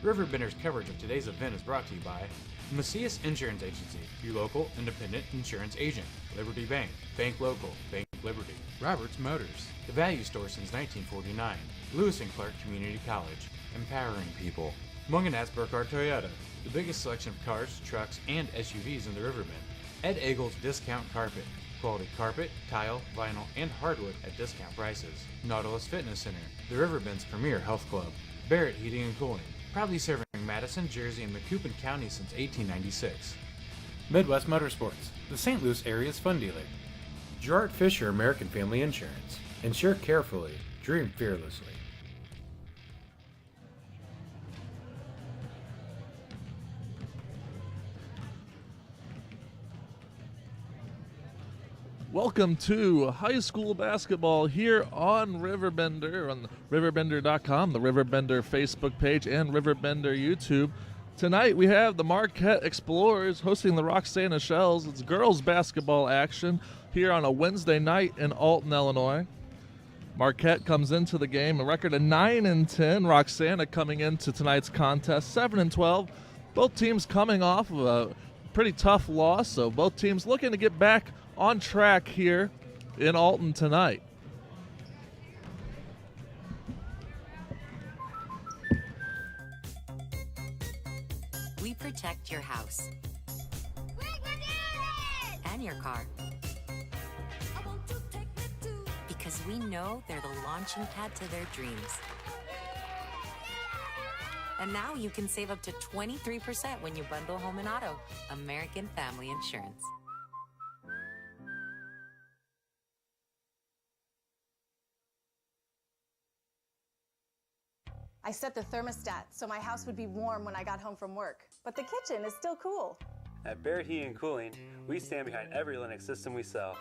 RiverBender's coverage of today's event is brought to you by Macias Insurance Agency, your local independent insurance agent. Liberty Bank, Bank Local, Bank Liberty. Roberts Motors, the value store since 1949. Lewis and Clark Community College, empowering people. Munganats Burkhardt Toyota, the biggest selection of cars, trucks, and SUVs in the Riverbend. Ed Eagles Discount Carpet, quality carpet, tile, vinyl, and hardwood at discount prices. Nautilus Fitness Center, the Riverbend's premier health club. Barrett Heating and Cooling, proudly serving Madison, Jersey, and Macoupin County since 1896. Midwest Motorsports, the St. Louis area's fun dealer. Gerard Fisher American Family Insurance. Insure carefully, dream fearlessly. Welcome to high school basketball here on RiverBender, on RiverBender.com, the RiverBender Facebook page, and RiverBender YouTube. Tonight we have the Marquette Explorers hosting the Roxana Shells. It's girls basketball action here on a Wednesday night in Alton, Illinois. Marquette comes into the game a record of 9-10. Roxana coming into tonight's contest 7-12. Both teams coming off of a pretty tough loss, so both teams looking to get back on track here in Alton tonight. We protect your house and your car because we know they're the launching pad to their dreams. And now you can save up to 23% when you bundle home and auto. American Family Insurance. I set the thermostat so my house would be warm when I got home from work, but the kitchen is still cool. At Barrett Heating and Cooling, we stand behind every Linux system we sell.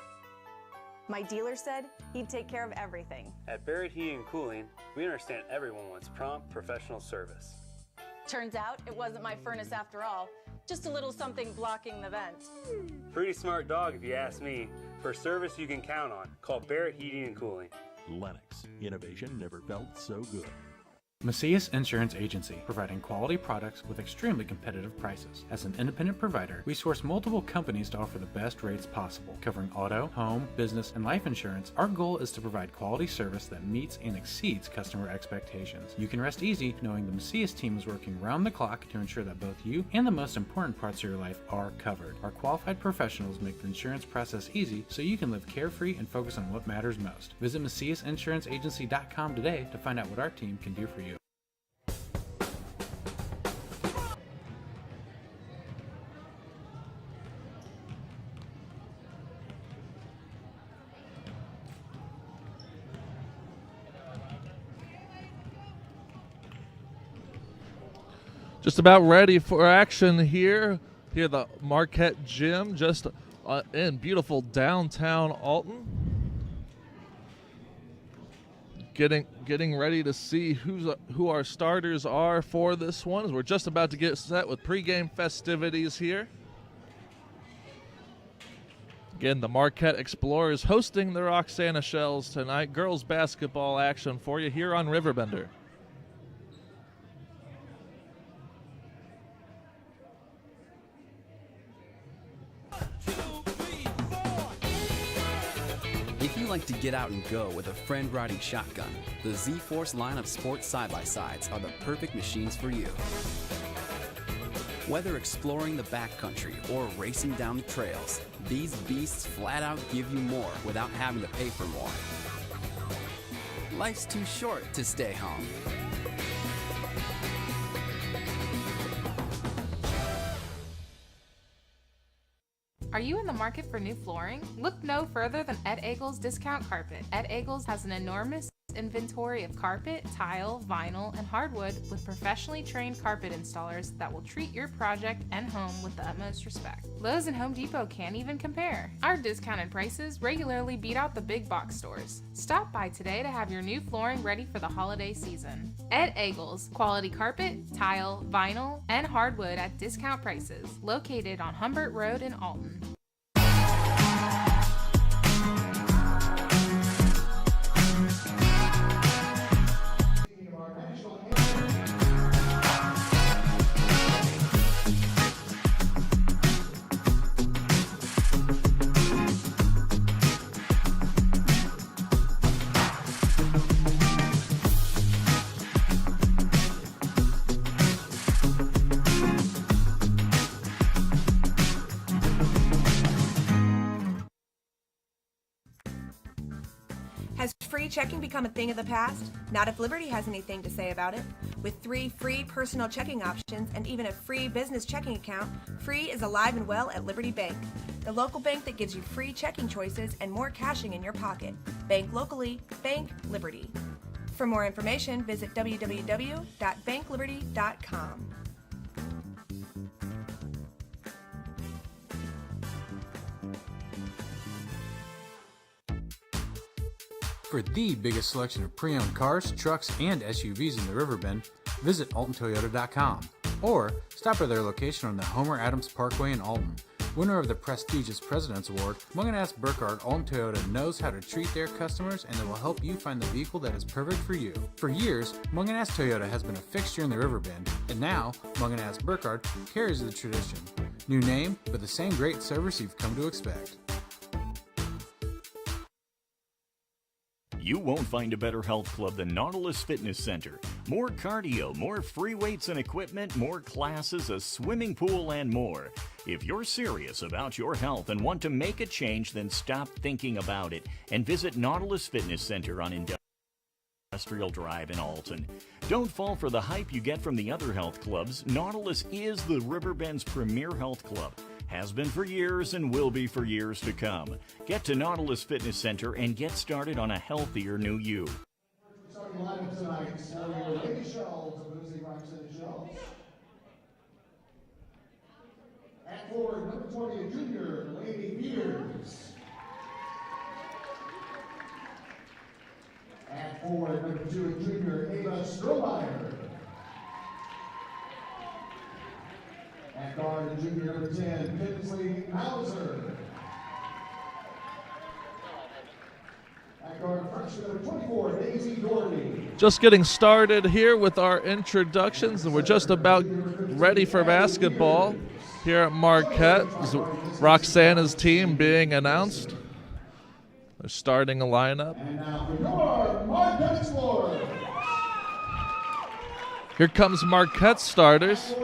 My dealer said he'd take care of everything. At Barrett Heating and Cooling, we understand everyone wants prompt, professional service. Turns out it wasn't my furnace after all, just a little something blocking the vent. Pretty smart dog if you ask me. For service you can count on, call Barrett Heating and Cooling. Lennox, innovation never felt so good. Macias Insurance Agency, providing quality products with extremely competitive prices. As an independent provider, we source multiple companies to offer the best rates possible. Covering auto, home, business, and life insurance, our goal is to provide quality service that meets and exceeds customer expectations. You can rest easy knowing the Macias team is working round the clock to ensure that both you and the most important parts of your life are covered. Our qualified professionals make the insurance process easy so you can live carefree and focus on what matters most. Visit MaciasInsuranceAgency.com today to find out what our team can do for you. Just about ready for action here. Here at the Marquette Gym, just in beautiful downtown Alton. Getting ready to see who our starters are for this one, as we're just about to get set with pregame festivities here. Again, the Marquette Explorers hosting the Roxana Shells tonight. Girls basketball action for you here on RiverBender. If you like to get out and go with a friend riding shotgun, the Z-Force line of sports side-by-sides are the perfect machines for you. Whether exploring the backcountry or racing down the trails, these beasts flat out give you more without having to pay for more. Life's too short to stay home. Are you in the market for new flooring? Look no further than Ed Eagles Discount Carpet. Ed Eagles has an enormous inventory of carpet, tile, vinyl, and hardwood with professionally trained carpet installers that will treat your project and home with the utmost respect. Lowe's and Home Depot can't even compare. Our discounted prices regularly beat out the big box stores. Stop by today to have your new flooring ready for the holiday season. Ed Eagles, quality carpet, tile, vinyl, and hardwood at discount prices, located on Humbert Road in Alton. Has free checking become a thing of the past? Not if Liberty has anything to say about it. With 3 free personal checking options and even a free business checking account, free is alive and well at Liberty Bank, the local bank that gives you free checking choices and more cashing in your pocket. Bank locally, bank Liberty. For more information, visit www.bankliberty.com. For the biggest selection of pre-owned cars, trucks, and SUVs in the Riverbend, visit AltonToyota.com or stop by their location on the Homer Adams Parkway in Alton. Winner of the prestigious President's Award, Mungan Burkhardt Alton Toyota knows how to treat their customers, and they will help you find the vehicle that is perfect for you. For years, Mungan Toyota has been a fixture in the Riverbend, and now Mungan Burkhardt carries the tradition. New name, but the same great service you've come to expect. You won't find a better health club than Nautilus Fitness Center. More cardio, more free weights and equipment, more classes, a swimming pool, and more. If you're serious about your health and want to make a change, then stop thinking about it and visit Nautilus Fitness Center on Industrial Drive in Alton. Don't fall for the hype you get from the other health clubs. Nautilus is the Riverbend's premier health club. Has been for years and will be for years to come. Get to Nautilus Fitness Center and get started on a healthier new you. Starting lineup tonight, your Lady Shells, losing Roxana Shells. At forward, number 20, a junior, Lady Peters. At forward, number 2, a junior, Ava Strohmeyer. At guard, junior number 10, Kinsley Mauser. At guard, freshman number 24, Daisy Doherty. Just getting started here with our introductions, and we're just about ready for basketball here at Marquette. Roxana's team being announced. They're starting a lineup. And now for your Marquette Explorers. Here comes Marquette's starters.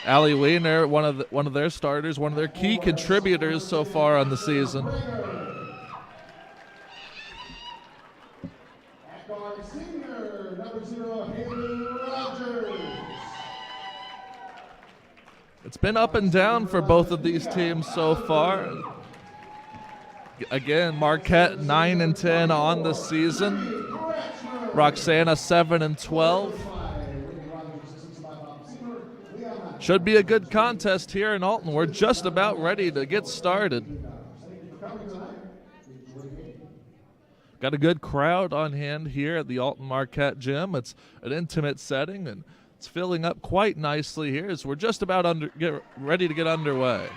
Allie Weiner, one of their starters, one of their key contributors so far on the season. Senior, number 0, Haley Rogers. It's been up and down for both of these teams so far. Again, Marquette 9-10 on the season. Roxana 7-12. Should be a good contest here in Alton. We're just about ready to get started. Got a good crowd on hand here at the Alton Marquette Gym. It's an intimate setting, and it's filling up quite nicely here as we're just about ready to get underway.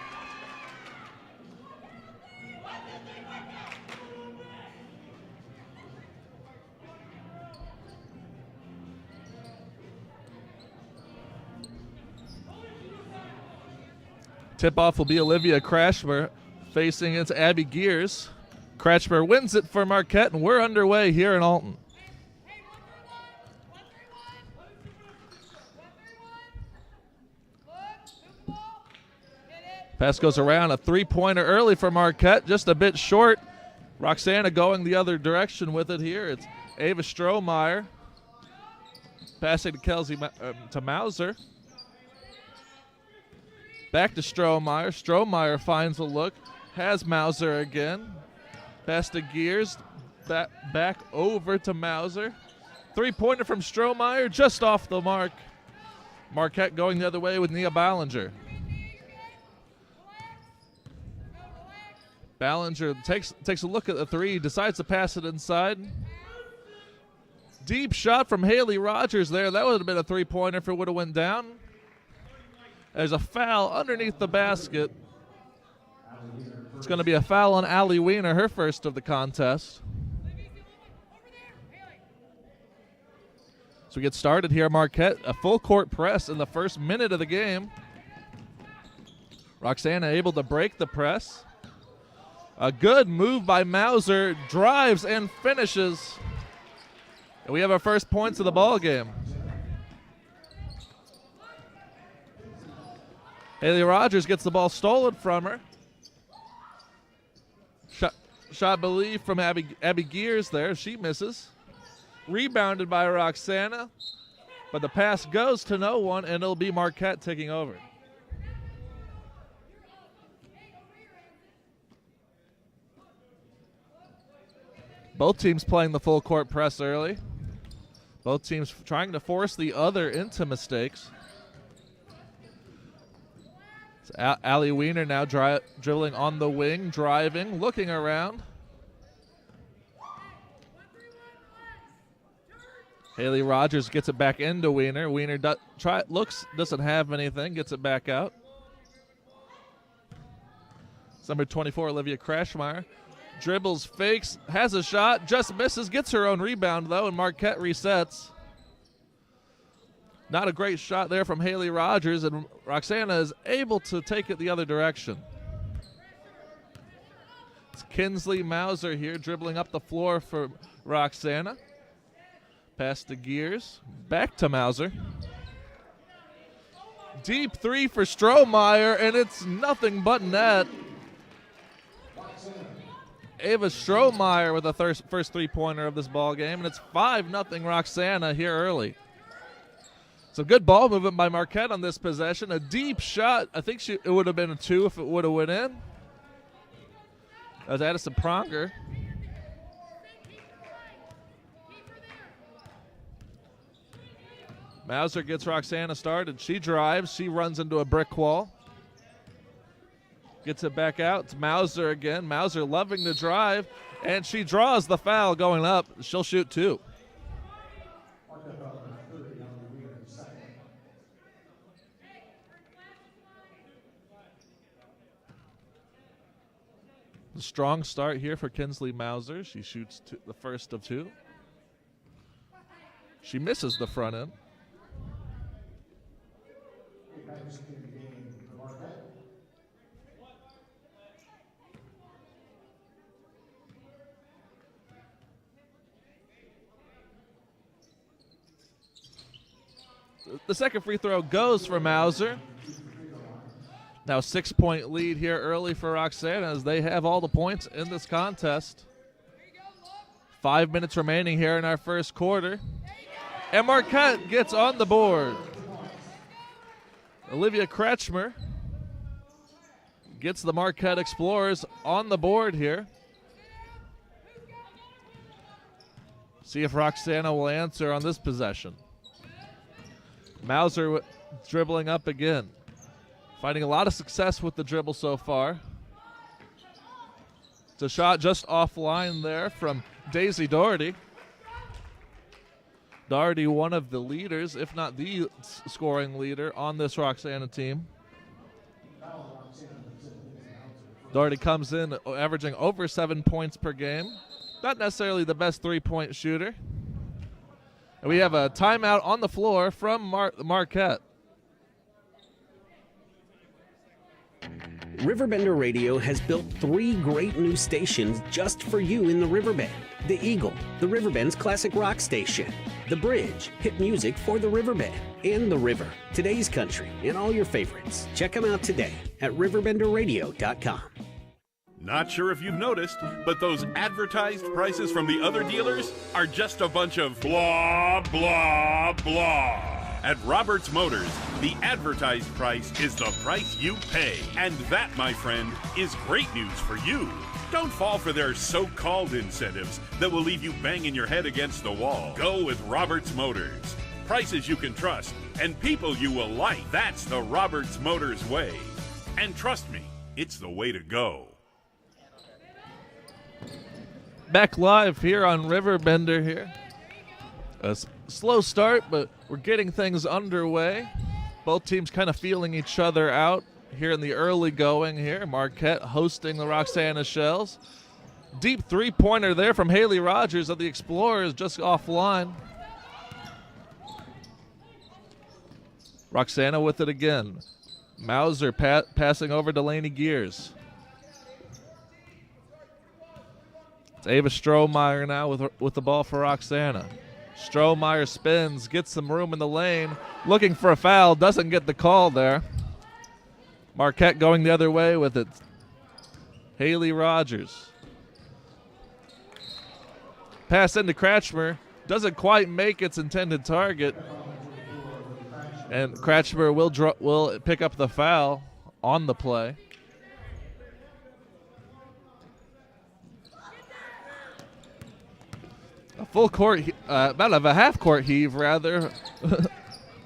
Tip-off will be Olivia Kratchmer facing against Abby Gears. Kratchmer wins it for Marquette, and we're underway here in Alton. Pass goes around, a three-pointer early for Marquette, just a bit short. Roxana going the other direction with it here. It's Ava Strohmeyer passing to Mauser. Back to Strohmeyer. Strohmeyer finds a look. Has Mauser again. Pass to Gears. Back over to Mauser. Three-pointer from Strohmeyer just off the mark. Marquette going the other way with Nia Ballinger. Ballinger takes a look at the three. Decides to pass it inside. Deep shot from Haley Rogers there. That would have been a three-pointer if it would have went down. There's a foul underneath the basket. It's going to be a foul on Allie Weiner, her first of the contest. So we get started here, Marquette. A full court press in the first minute of the game. Roxana able to break the press. A good move by Mauser. Drives and finishes. And we have our first points of the ball game. Haley Rogers gets the ball stolen from her. shot, believe, from Abby Gears there. She misses. Rebounded by Roxana, but the pass goes to no one, and it'll be Marquette taking over. Both teams playing the full court press early. Both teams trying to force the other into mistakes. It's Allie Wiener now dribbling on the wing, driving, looking around. Haley Rogers gets it back into Wiener. Wiener doesn't have anything, gets it back out. It's number 24, Olivia Crashmeyer. Dribbles, fakes, has a shot, just misses, gets her own rebound, though, and Marquette resets. Not a great shot there from Haley Rogers, and Roxana is able to take it the other direction. It's Kinsley Mauser here dribbling up the floor for Roxana. Pass to Gears, back to Mauser. Deep three for Strohmeyer, and it's nothing but net. Ava Strohmeyer with the first three-pointer of this ball game, and it's 5-0 Roxana here early. So good ball movement by Marquette on this possession. A deep shot. I think it would have been a 2 if it would have went in. That was Addison Pronger. Mauser gets Roxana started. She drives. She runs into a brick wall. Gets it back out. It's Mauser again. Mauser loving to drive, and she draws the foul going up. She'll shoot 2. A strong start here for Kinsley Mauser. She shoots the first of 2. She misses the front end. The second free throw goes for Mauser. Now 6-point lead here early for Roxana as they have all the points in this contest. 5 minutes remaining here in our first quarter. And Marquette gets on the board. Olivia Kretschmer gets the Marquette Explorers on the board here. See if Roxana will answer on this possession. Mauser dribbling up again. Finding a lot of success with the dribble so far. It's a shot just offline there from Daisy Doherty. Doherty, one of the leaders, if not the scoring leader on this Roxana team. Doherty comes in averaging over 7 points per game. Not necessarily the best three-point shooter. And we have a timeout on the floor from Marquette. RiverBender Radio has built 3 great new stations just for you in the Riverbend. The Eagle, the Riverbend's classic rock station. The Bridge, hit music for the Riverbend. And The River, today's country, and all your favorites. Check them out today at RiverBender.com. Not sure if you've noticed, but those advertised prices from the other dealers are just a bunch of blah, blah, blah. At Roberts Motors, the advertised price is the price you pay. And that, my friend, is great news for you. Don't fall for their so-called incentives that will leave you banging your head against the wall. Go with Roberts Motors. Prices you can trust and people you will like. That's the Roberts Motors way. And trust me, it's the way to go. Back live here on RiverBender here. A slow start, but we're getting things underway. Both teams kind of feeling each other out here in the early going here. Marquette hosting the Roxana Shells. Deep three-pointer there from Haley Rogers of the Explorers, just offline. Roxana with it again. Mauser passing over Delaney Gears. It's Ava Strohmeyer now with the ball for Roxana. Strohmeyer spins, gets some room in the lane, looking for a foul, doesn't get the call there. Marquette going the other way with it. Haley Rogers. Pass into Kratchmer. Doesn't quite make its intended target. And Kratchmer will pick up the foul on the play. A full court, about a half court heave rather,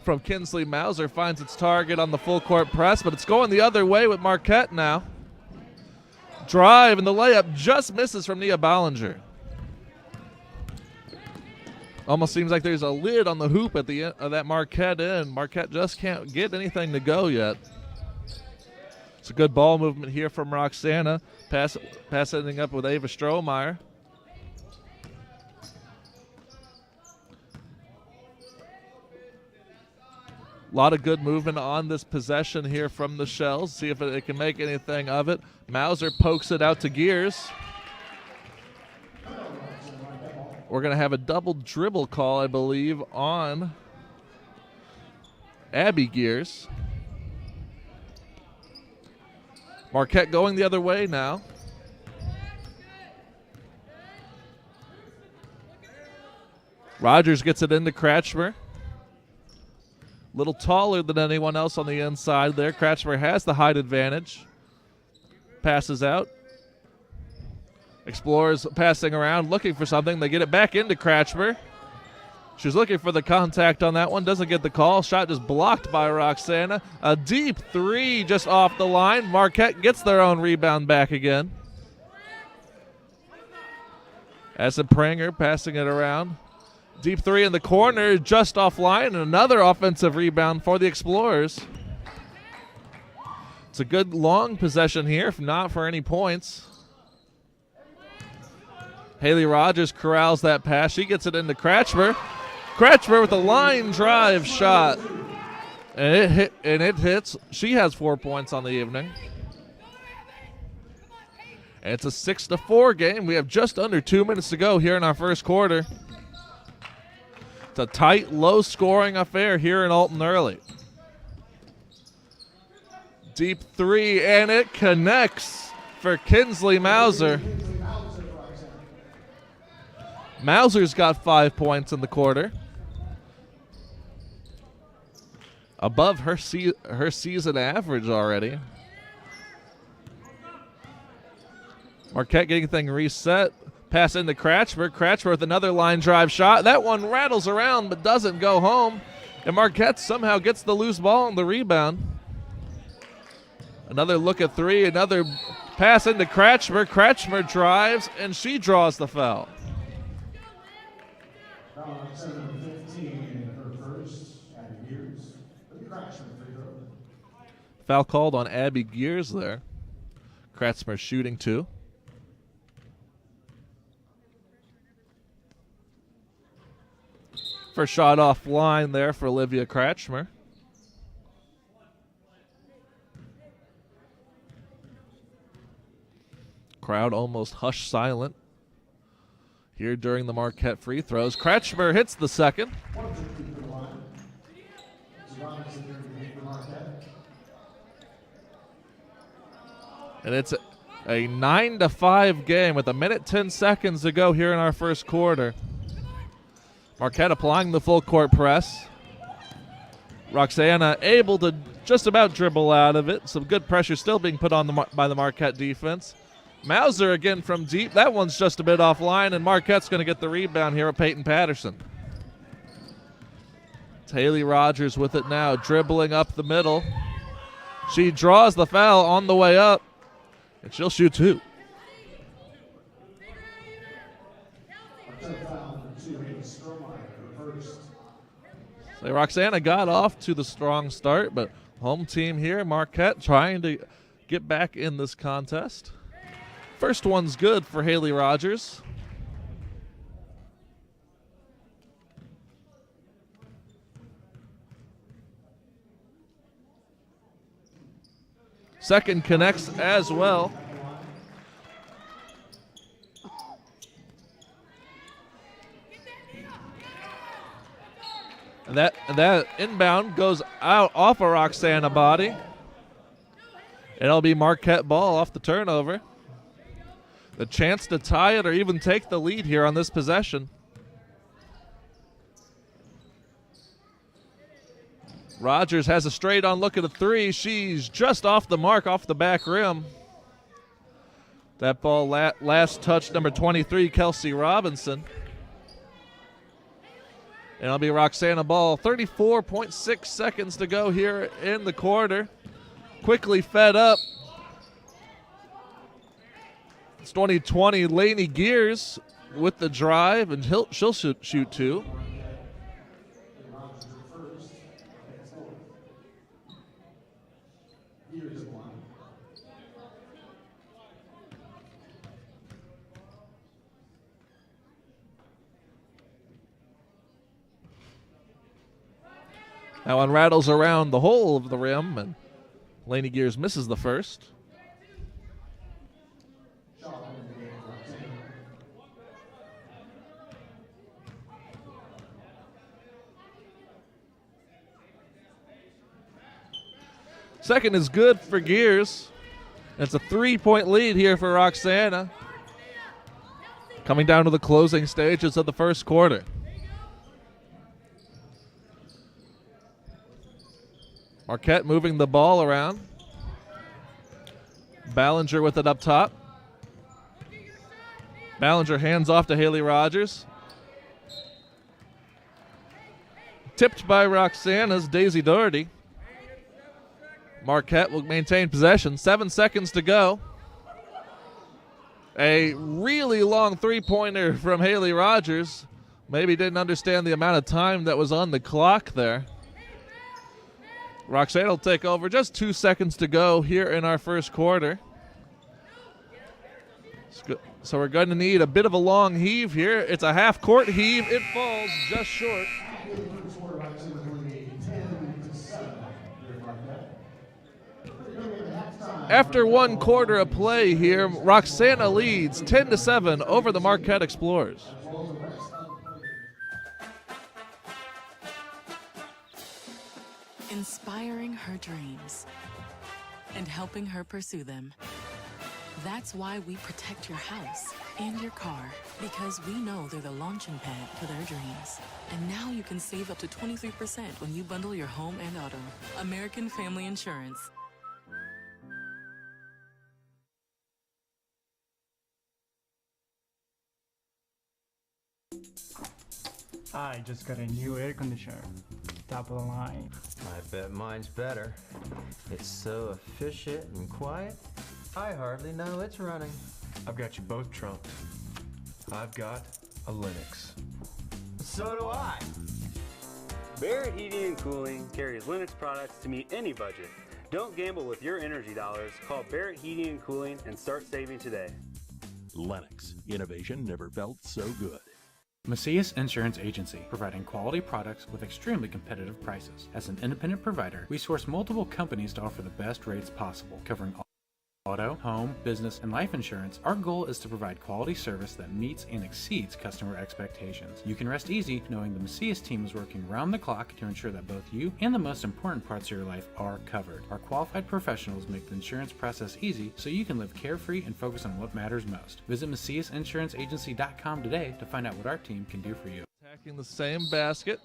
from Kinsley Mauser finds its target on the full court press, but it's going the other way with Marquette now. Drive, and the layup just misses from Nia Bollinger. Almost seems like there's a lid on the hoop at the end of that Marquette end. Marquette just can't get anything to go yet. It's a good ball movement here from Roxana. Pass ending up with Ava Strohmeyer. A lot of good movement on this possession here from the Shells. See if it can make anything of it. Mauser pokes it out to Gears. We're going to have a double dribble call, I believe, on Abby Gears. Marquette going the other way now. Rogers gets it into Kratchmer. Little taller than anyone else on the inside there. Kratchmer has the height advantage. Passes out. Explorers passing around, looking for something. They get it back into Kratchmer. She's looking for the contact on that one. Doesn't get the call. Shot just blocked by Roxana. A deep three just off the line. Marquette gets their own rebound back again. Asa Pranger passing it around. Deep three in the corner, just offline, and another offensive rebound for the Explorers. It's a good long possession here, if not for any points. Haley Rogers corrals that pass. She gets it into Kratchmer. Kratchmer with a line drive shot. And it hits. She has 4 points on the evening. And it's a 6-4 game. We have just under 2 minutes to go here in our first quarter. It's a tight, low-scoring affair here in Alton early. Deep three, and it connects for Kinsley Mauser. Mauser's got 5 points in the quarter. Above her season average already. Marquette getting thing reset. Pass into Kratchmer. Kratchmer with another line drive shot. That one rattles around but doesn't go home. And Marquette somehow gets the loose ball on the rebound. Another look at three. Another pass into Kratchmer. Kratchmer drives, and she draws the foul. Foul called on Abby Gears there. Kratchmer shooting two. First shot offline there for Olivia Kratchmer. Crowd almost hush silent here during the Marquette free throws. Kratchmer hits the second. And it's a 9-5 game with 1:10 seconds to go here in our first quarter. Marquette applying the full court press. Roxana able to just about dribble out of it. Some good pressure still being put on by the Marquette defense. Mauser again from deep. That one's just a bit offline, and Marquette's going to get the rebound here with Peyton Patterson. It's Haley Rogers with it now, dribbling up the middle. She draws the foul on the way up, and she'll shoot two. So Roxana got off to the strong start, but home team here, Marquette, trying to get back in this contest. First one's good for Haley Rogers. Second connects as well. And that inbound goes out off a Roxana body. It'll be Marquette ball off the turnover. The chance to tie it or even take the lead here on this possession. Rogers has a straight on look at a three. She's just off the mark, off the back rim. That ball last touch, number 23, Kelsey Robinson. And it'll be Roxana ball. 34.6 seconds to go here in the quarter. Quickly fed up. It's 2020, Lainey Gears with the drive, and she'll shoot two. That one rattles around the hole of the rim, and Lainey Gears misses the first. Second is good for Gears. It's a 3-point lead here for Roxana. Coming down to the closing stages of the first quarter. Marquette moving the ball around. Ballinger with it up top. Ballinger hands off to Haley Rogers. Tipped by Roxana's Daisy Doherty. Marquette will maintain possession. 7 seconds to go. A really long three-pointer from Haley Rogers. Maybe didn't understand the amount of time that was on the clock there. Roxana will take over. Just 2 seconds to go here in our first quarter. So we're going to need a bit of a long heave here. It's a half-court heave. It falls just short. After 1 quarter of play here, Roxana leads 10-7 over the Marquette Explorers. Inspiring her dreams and helping her pursue them. That's why we protect your house and your car, because we know they're the launching pad to their dreams. And now you can save up to 23% when you bundle your home and auto. American Family Insurance. I just got a new air conditioner. Top of the line. I bet mine's better. It's so efficient and quiet, I hardly know it's running. I've got you both trumped. I've got a Linux. So do I. Barrett Heating and Cooling carries Linux products to meet any budget. Don't gamble with your energy dollars. Call Barrett Heating and Cooling and start saving today. Lennox. Innovation never felt so good. Macias Insurance Agency, providing quality products with extremely competitive prices. As an independent provider, we source multiple companies to offer the best rates possible, covering auto, home, business, and life insurance. Our goal is to provide quality service that meets and exceeds customer expectations. You can rest easy knowing the Macias team is working round the clock to ensure that both you and the most important parts of your life are covered. Our qualified professionals make the insurance process easy so you can live carefree and focus on what matters most. Visit MaciasInsuranceAgency.com today to find out what our team can do for you. Attacking the same basket.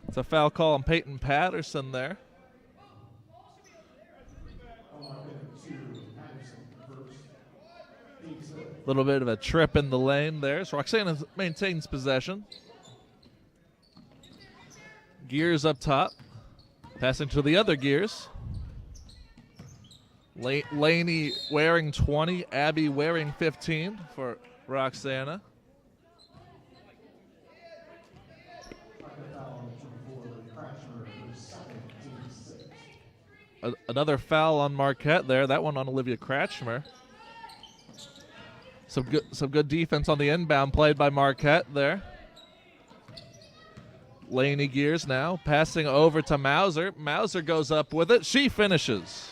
It's a foul call on Peyton Patterson there. A little bit of a trip in the lane there. So Roxana maintains possession. Gears up top. Passing to the other Gears. Laney wearing 20. Abby wearing 15 for Roxana. Another foul on Marquette there. That one on Olivia Kratchmer. Some good defense on the inbound played by Marquette there. Laney Gears now passing over to Mauser. Mauser goes up with it. She finishes.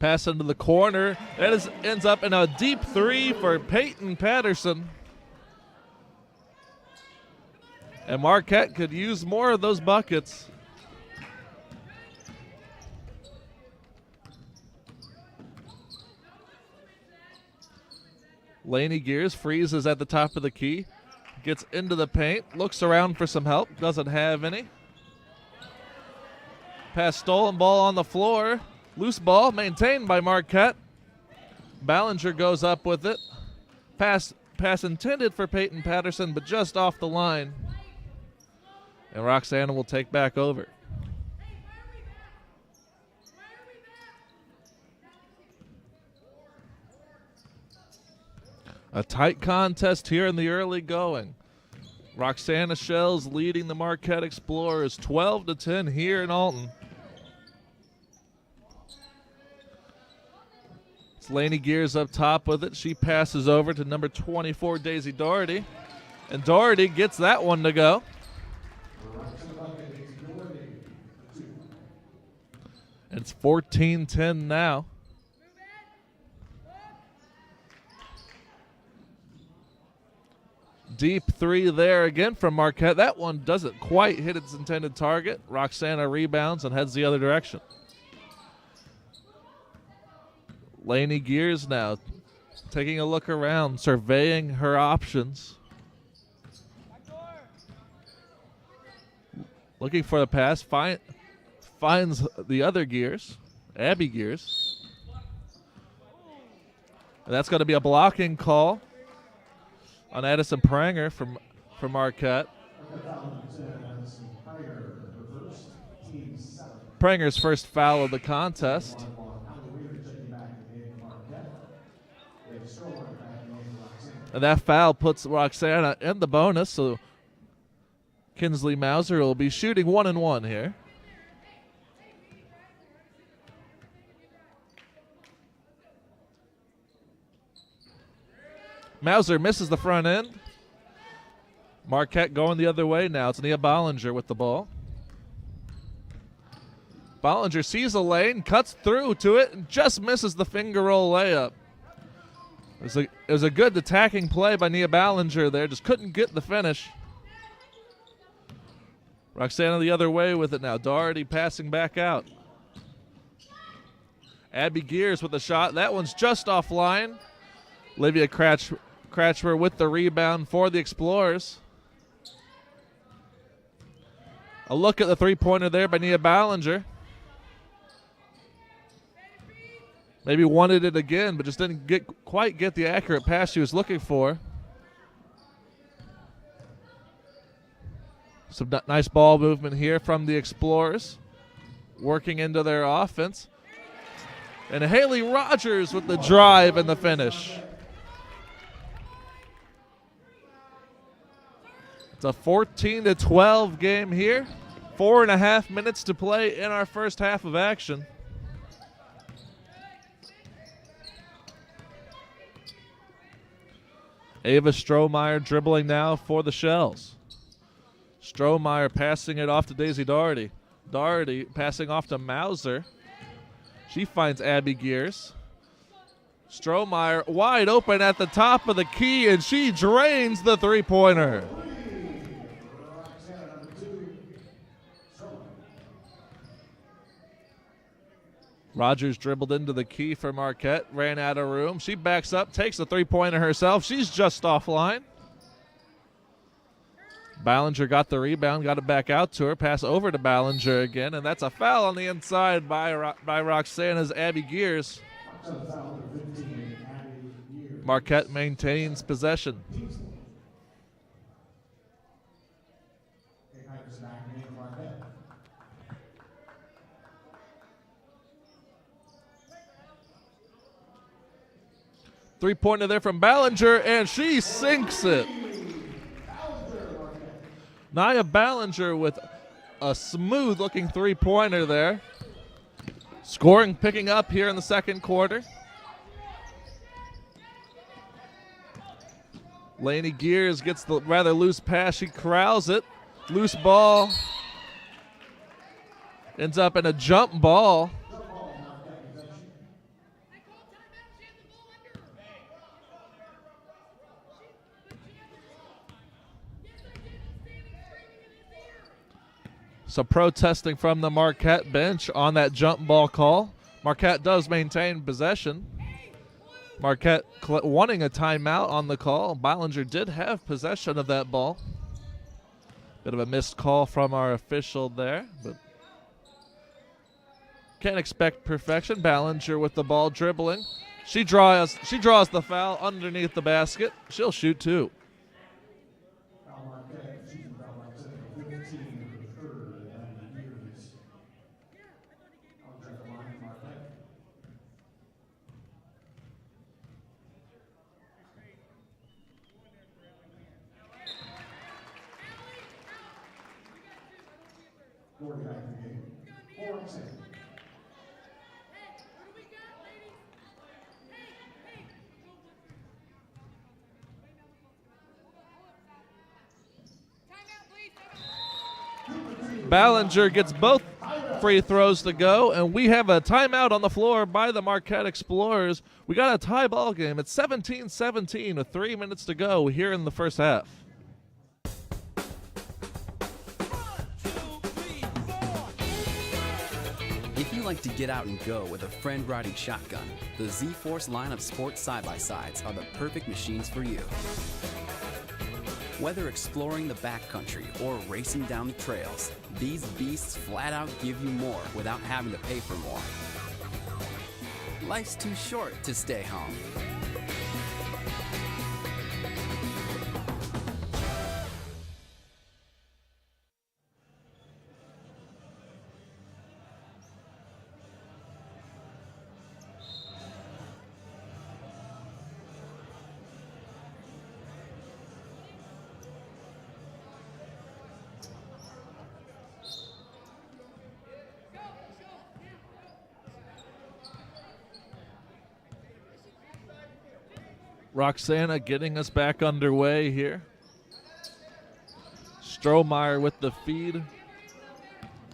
Pass into the corner. That ends up in a deep three for Peyton Patterson. And Marquette could use more of those buckets. Laney Gears freezes at the top of the key. Gets into the paint. Looks around for some help. Doesn't have any. Pass stolen, ball on the floor. Loose ball maintained by Marquette. Ballinger goes up with it. Pass intended for Peyton Patterson, but just off the line. And Roxana will take back over. A tight contest here in the early going. Roxana Shells leading the Marquette Explorers 12-10 here in Alton. It's Laney Gears up top with it. She passes over to number 24, Daisy Doherty. And Doherty gets that one to go. It's 14-10 now. Deep three there again from Marquette. That one doesn't quite hit its intended target. Roxana rebounds and heads the other direction. Laney Gears now taking a look around, surveying her options. Looking for the pass, finds the other Gears, Abby Gears. And that's going to be a blocking call on Addison Pranger from Marquette. Pranger's first foul of the contest. And that foul puts Roxana in the bonus, so Kinsley Mauser will be shooting 1-1 here. Mauser misses the front end. Marquette going the other way now. It's Nia Bollinger with the ball. Bollinger sees a lane, cuts through to it, and just misses the finger roll layup. It was a good attacking play by Nia Bollinger there. Just couldn't get the finish. Roxana the other way with it now. Doherty passing back out. Abby Gears with a shot. That one's just offline. Olivia Cratchmer with the rebound for the Explorers. A look at the three-pointer there by Nia Bollinger. Maybe wanted it again, but just didn't quite get the accurate pass she was looking for. Some nice ball movement here from the Explorers, working into their offense. And Haley Rogers with the drive and the finish. It's a 14-12 game here. 4.5 minutes to play in our first half of action. Ava Strohmeyer dribbling now for the Shells. Strohmeyer passing it off to Daisy Doherty. Doherty passing off to Mauser. She finds Abby Gears. Strohmeyer wide open at the top of the key, and she drains the three-pointer. Rogers dribbled into the key for Marquette, ran out of room. She backs up, takes the three-pointer herself. She's just offline. Ballinger got the rebound, got it back out to her. Pass over to Ballinger again, and that's a foul on the inside by Roxana's Abby Gears. Marquette maintains possession. Three-pointer there from Ballinger, and she sinks it. Nia Ballinger with a smooth-looking three-pointer there. Scoring picking up here in the second quarter. Laney Gears gets the rather loose pass. She corrals it. Loose ball. Ends up in a jump ball. Some protesting from the Marquette bench on that jump ball call. Marquette does maintain possession. Marquette wanting a timeout on the call. Ballinger did have possession of that ball. Bit of a missed call from our official there, but can't expect perfection. Ballinger with the ball dribbling. She draws the foul underneath the basket. She'll shoot two. Ballinger gets both free throws to go, and we have a timeout on the floor by the Marquette Explorers. We got a tie ball game. It's 17-17 with 3 minutes to go here in the first half. If you like to get out and go with a friend riding shotgun, the Z-Force line of sports side-by-sides are the perfect machines for you. Whether exploring the backcountry or racing down the trails, these beasts flat out give you more without having to pay for more. Life's too short to stay home. Roxana getting us back underway here. Strohmeyer with the feed.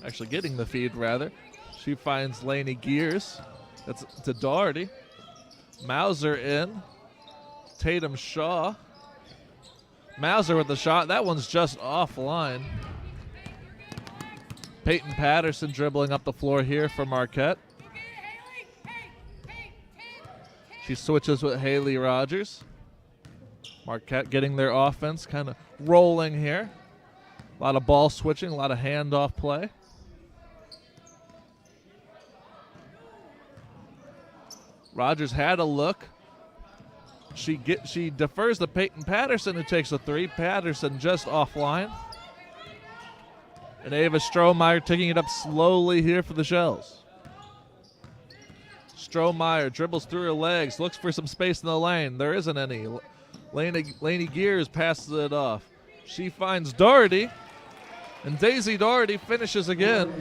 Actually getting the feed, rather. She finds Laney Gears. That's to Doherty. Mauser in. Tatum Shaw. Mauser with the shot. That one's just offline. Peyton Patterson dribbling up the floor here for Marquette. She switches with Haley Rogers. Marquette getting their offense kind of rolling here. A lot of ball switching, a lot of handoff play. Rogers had a look. She defers to Peyton Patterson, who takes a three. Patterson just offline. And Ava Strohmeyer taking it up slowly here for the Shells. Strohmeyer dribbles through her legs, looks for some space in the lane. There isn't any. Laney Gears passes it off. She finds Doherty, and Daisy Doherty finishes again.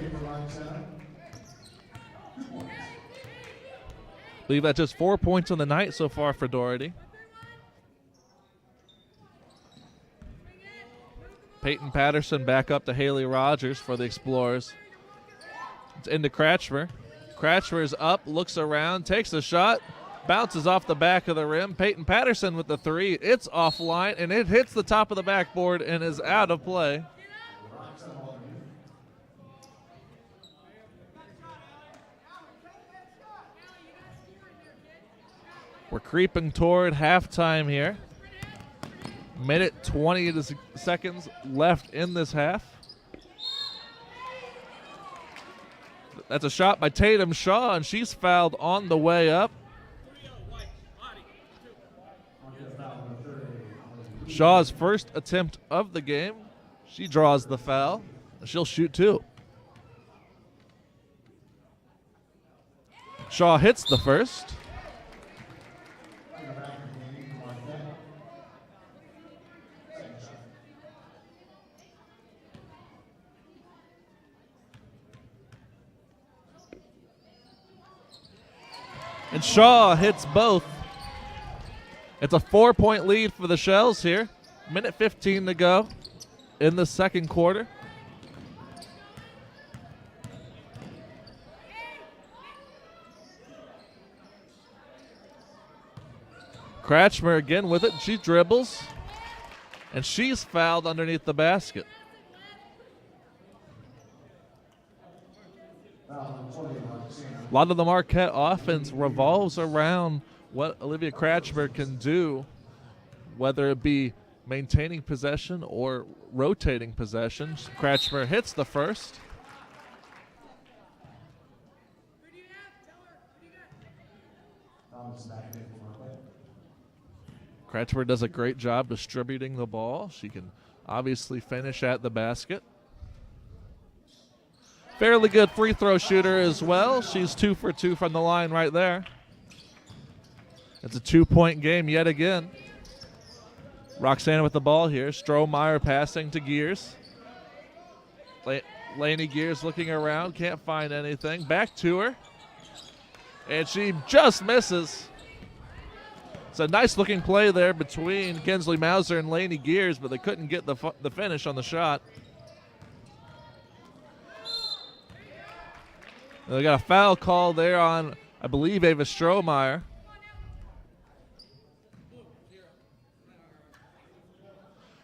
I believe that's just 4 points on the night so far for Doherty. Peyton Patterson back up to Haley Rogers for the Explorers. It's into Kratchmer. Kratchmer's up, looks around, takes a shot, bounces off the back of the rim. Peyton Patterson with the three. It's offline, and it hits the top of the backboard and is out of play. We're creeping toward halftime here. Minute 20 seconds left in this half. That's a shot by Tatum Shaw, and she's fouled on the way up. Shaw's first attempt of the game. She draws the foul. She'll shoot two. Shaw hits the first. And Shaw hits both. It's a 4-point lead for the Shells here. Minute 15 to go in the second quarter. Kratchmer again with it. She dribbles. And she's fouled underneath the basket. A lot of the Marquette offense revolves around what Olivia Kratchmer can do, whether it be maintaining possession or rotating possession. Kratchmer hits the first. Kratchmer does a great job distributing the ball. She can obviously finish at the basket. Fairly good free throw shooter as well. She's 2 for 2 from the line right there. It's a 2-point game yet again. Roxana with the ball here. Strohmeyer passing to Gears. Lainey Gears looking around, can't find anything. Back to her. And she just misses. It's a nice looking play there between Kinsley Mauser and Lainey Gears, but they couldn't get the finish on the shot. They got a foul call there on, I believe, Ava Strohmeyer.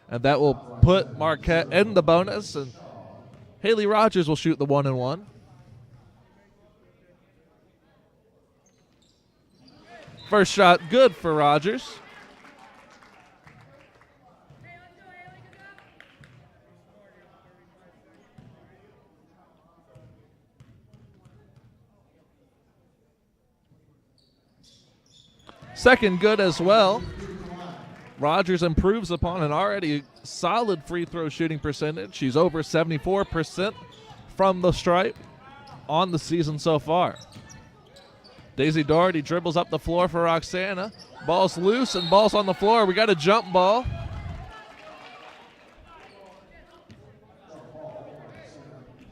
And that will put Marquette in the bonus, and Haley Rogers will shoot the 1-and-1. First shot good for Rogers. Second good as well. Rogers improves upon an already solid free throw shooting percentage. She's over 74% from the stripe on the season so far. Daisy Doherty dribbles up the floor for Roxana. Ball's loose and ball's on the floor. We got a jump ball.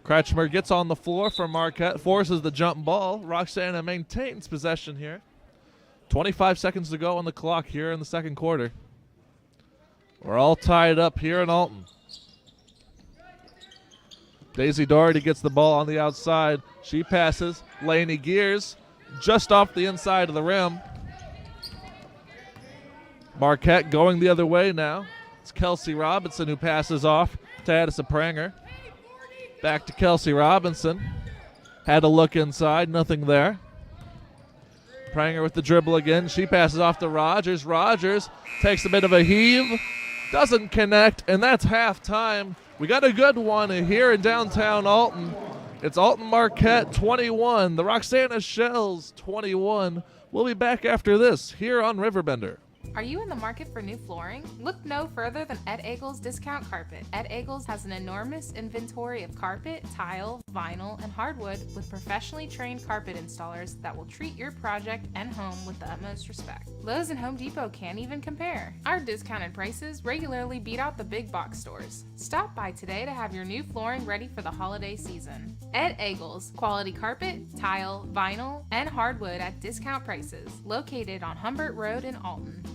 Kratchmer gets on the floor for Marquette, forces the jump ball. Roxana maintains possession here. 25 seconds to go on the clock here in the second quarter. We're all tied up here in Alton. Daisy Doherty gets the ball on the outside. She passes. Lainey Gears just off the inside of the rim. Marquette going the other way now. It's Kelsey Robinson who passes off to Addison Pranger. Back to Kelsey Robinson. Had a look inside, nothing there. Pranger with the dribble again. She passes off to Rogers. Rogers takes a bit of a heave. Doesn't connect, and that's halftime. We got a good one here in downtown Alton. It's Alton Marquette 21, the Roxana Shells 21. We'll be back after this here on RiverBender. Are you in the market for new flooring? Look no further than Ed Eagles Discount Carpet. Ed Eagles has an enormous inventory of carpet, tile, vinyl, and hardwood with professionally trained carpet installers that will treat your project and home with the utmost respect. Lowe's and Home Depot can't even compare. Our discounted prices regularly beat out the big box stores. Stop by today to have your new flooring ready for the holiday season. Ed Eagles, quality carpet, tile, vinyl, and hardwood at discount prices, located on Humbert Road in Alton.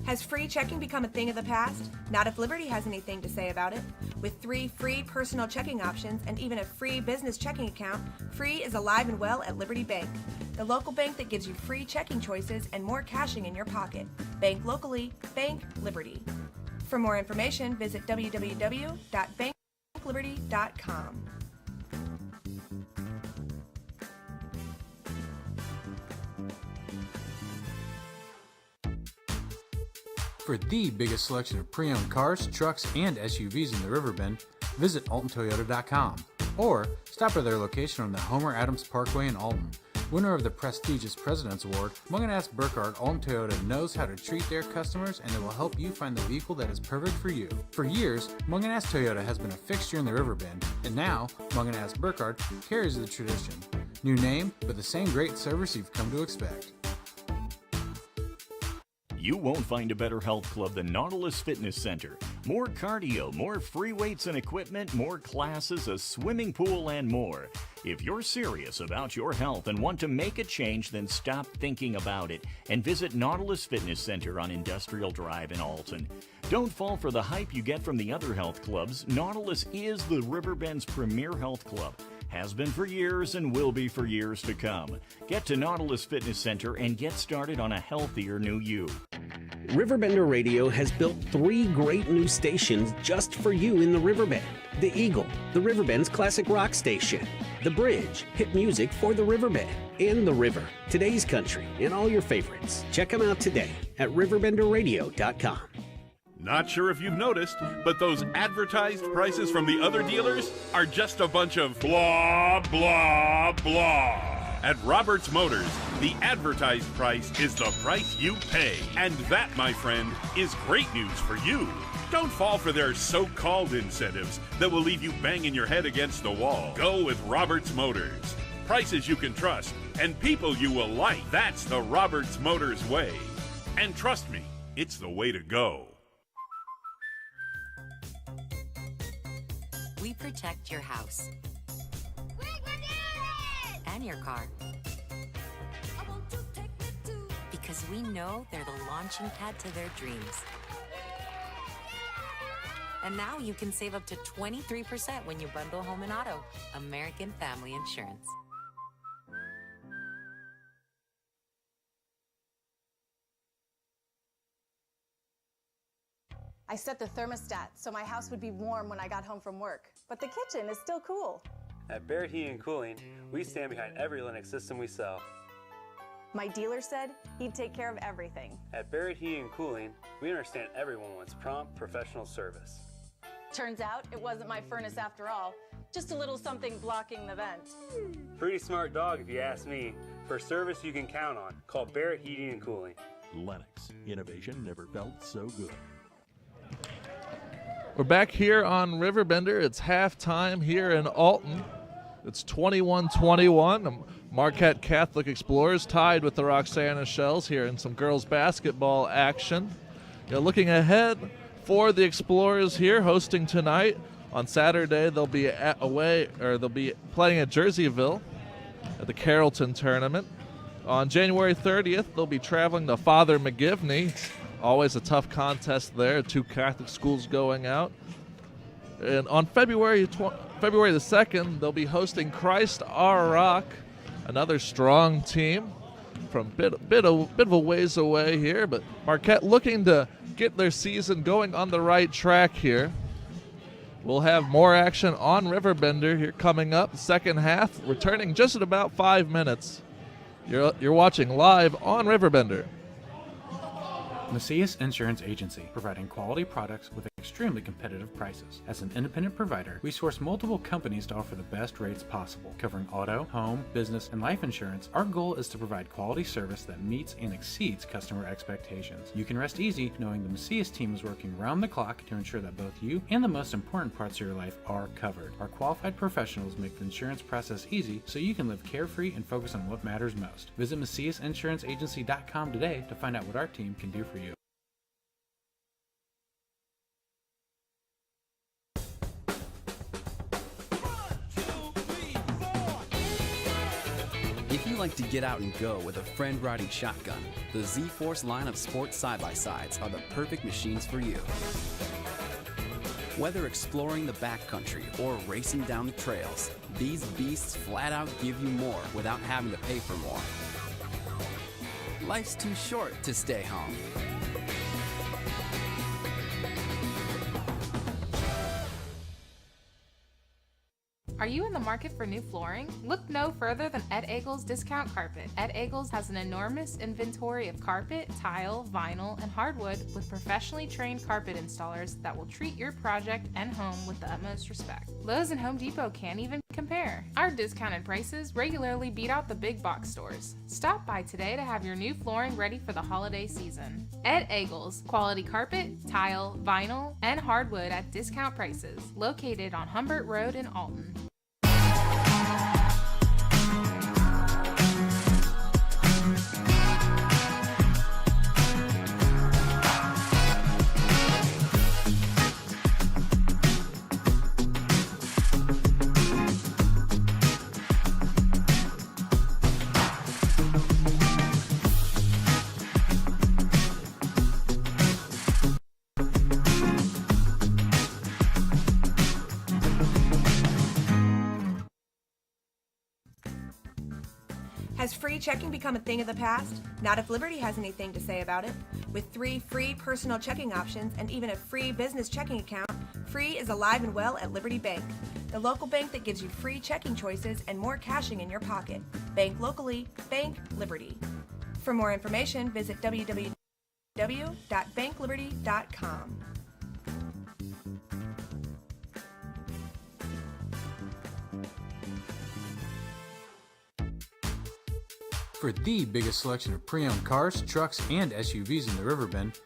Has free checking become a thing of the past? Not if Liberty has anything to say about it. With 3 free personal checking options and even a free business checking account, free is alive and well at Liberty Bank, the local bank that gives you free checking choices and more cashing in your pocket. Bank locally, bank Liberty. For more information, visit www.bankliberty.com. For the biggest selection of pre-owned cars, trucks, and SUVs in the Riverbend, visit AltonToyota.com or stop by their location on the Homer Adams Parkway in Alton. Winner of the prestigious President's Award, Mungan Burkhardt Alton Toyota knows how to treat their customers, and they will help you find the vehicle that is perfect for you. For years, Mungan Toyota has been a fixture in the Riverbend, and now Mungan Burkhardt carries the tradition. New name, but the same great service you've come to expect. You won't find a better health club than Nautilus Fitness Center. More cardio, more free weights and equipment, more classes, a swimming pool, and more. If you're serious about your health and want to make a change, then stop thinking about it and visit Nautilus Fitness Center on Industrial Drive in Alton. Don't fall for the hype you get from the other health clubs. Nautilus is the Riverbend's premier health club. Has been for years and will be for years to come. Get to Nautilus Fitness Center and get started on a healthier new you. RiverBender Radio has built 3 great new stations just for you in the Riverbend. The Eagle, the Riverbend's classic rock station. The Bridge, hit music for the Riverbend. And The River, today's country, and all your favorites. Check them out today at RiverBender.com. Not sure if you've noticed, but those advertised prices from the other dealers are just a bunch of blah, blah, blah. At Roberts Motors, the advertised price is the price you pay. And that, my friend, is great news for you. Don't fall for their so-called incentives that will leave you banging your head against the wall. Go with Roberts Motors. Prices you can trust and people you will like. That's the Roberts Motors way. And trust me, it's the way to go. We protect your house and your car because we know they're the launching pad to their dreams. And now you can save up to 23% when you bundle home and auto. American Family Insurance. I set the thermostat so my house would be warm when I got home from work, but the kitchen is still cool. At Barrett Heating and Cooling, we stand behind every Lennox system we sell. My dealer said he'd take care of everything. At Barrett Heating and Cooling, we understand everyone wants prompt, professional service. Turns out it wasn't my furnace after all, just a little something blocking the vent. Pretty smart dog if you ask me. For service you can count on, call Barrett Heating and Cooling. Lennox, innovation never felt so good. We're back here on RiverBender. It's halftime here in Alton. It's 21-21. The Marquette Catholic Explorers tied with the Roxana Shells here in some girls basketball action. Looking ahead for the Explorers here, hosting tonight. On Saturday, they'll be they'll be playing at Jerseyville at the Carrollton tournament. On January 30th, they'll be traveling to Father McGivney. Always a tough contest there, 2 Catholic schools going out. And on February the 2nd, they'll be hosting Christ Our Rock, another strong team from bit of a ways away here. But Marquette looking to get their season going on the right track here. We'll have more action on RiverBender here coming up. Second half, returning just in about 5 minutes. You're watching live on RiverBender. Macias Insurance Agency, providing quality products with extremely competitive prices. As an independent provider, we source multiple companies to offer the best rates possible. Covering auto, home, business, and life insurance, our goal is to provide quality service that meets and exceeds customer expectations. You can rest easy knowing the Macias team is working round the clock to ensure that both you and the most important parts of your life are covered. Our qualified professionals make the insurance process easy so you can live carefree and focus on what matters most. Visit MaciasInsuranceAgency.com today to find out what our team can do for you. If you like to get out and go with a friend riding shotgun, the Z-Force line of sports side-by-sides are the perfect machines for you. Whether exploring the backcountry or racing down the trails, these beasts flat out give you more without having to pay for more. Life's too short to stay home. Are you in the market for new flooring? Look no further than Ed Eagles Discount Carpet. Ed Eagles has an enormous inventory of carpet, tile, vinyl, and hardwood with professionally trained carpet installers that will treat your project and home with the utmost respect. Lowe's and Home Depot can't even compare. Our discounted prices regularly beat out the big box stores. Stop by today to have your new flooring ready for the holiday season. Ed Eagles, quality carpet, tile, vinyl, and hardwood at discount prices. Located on Humbert Road in Alton. free checking become a thing of the past? Not if Liberty has anything to say about it. With 3 free personal checking options and even a free business checking account, free is alive and well at Liberty Bank, the local bank that gives you free checking choices and more cashing in your pocket. Bank locally, bank Liberty. For more information, visit www.bankliberty.com. For the biggest selection of pre-owned cars, trucks, and SUVs in the Riverbend,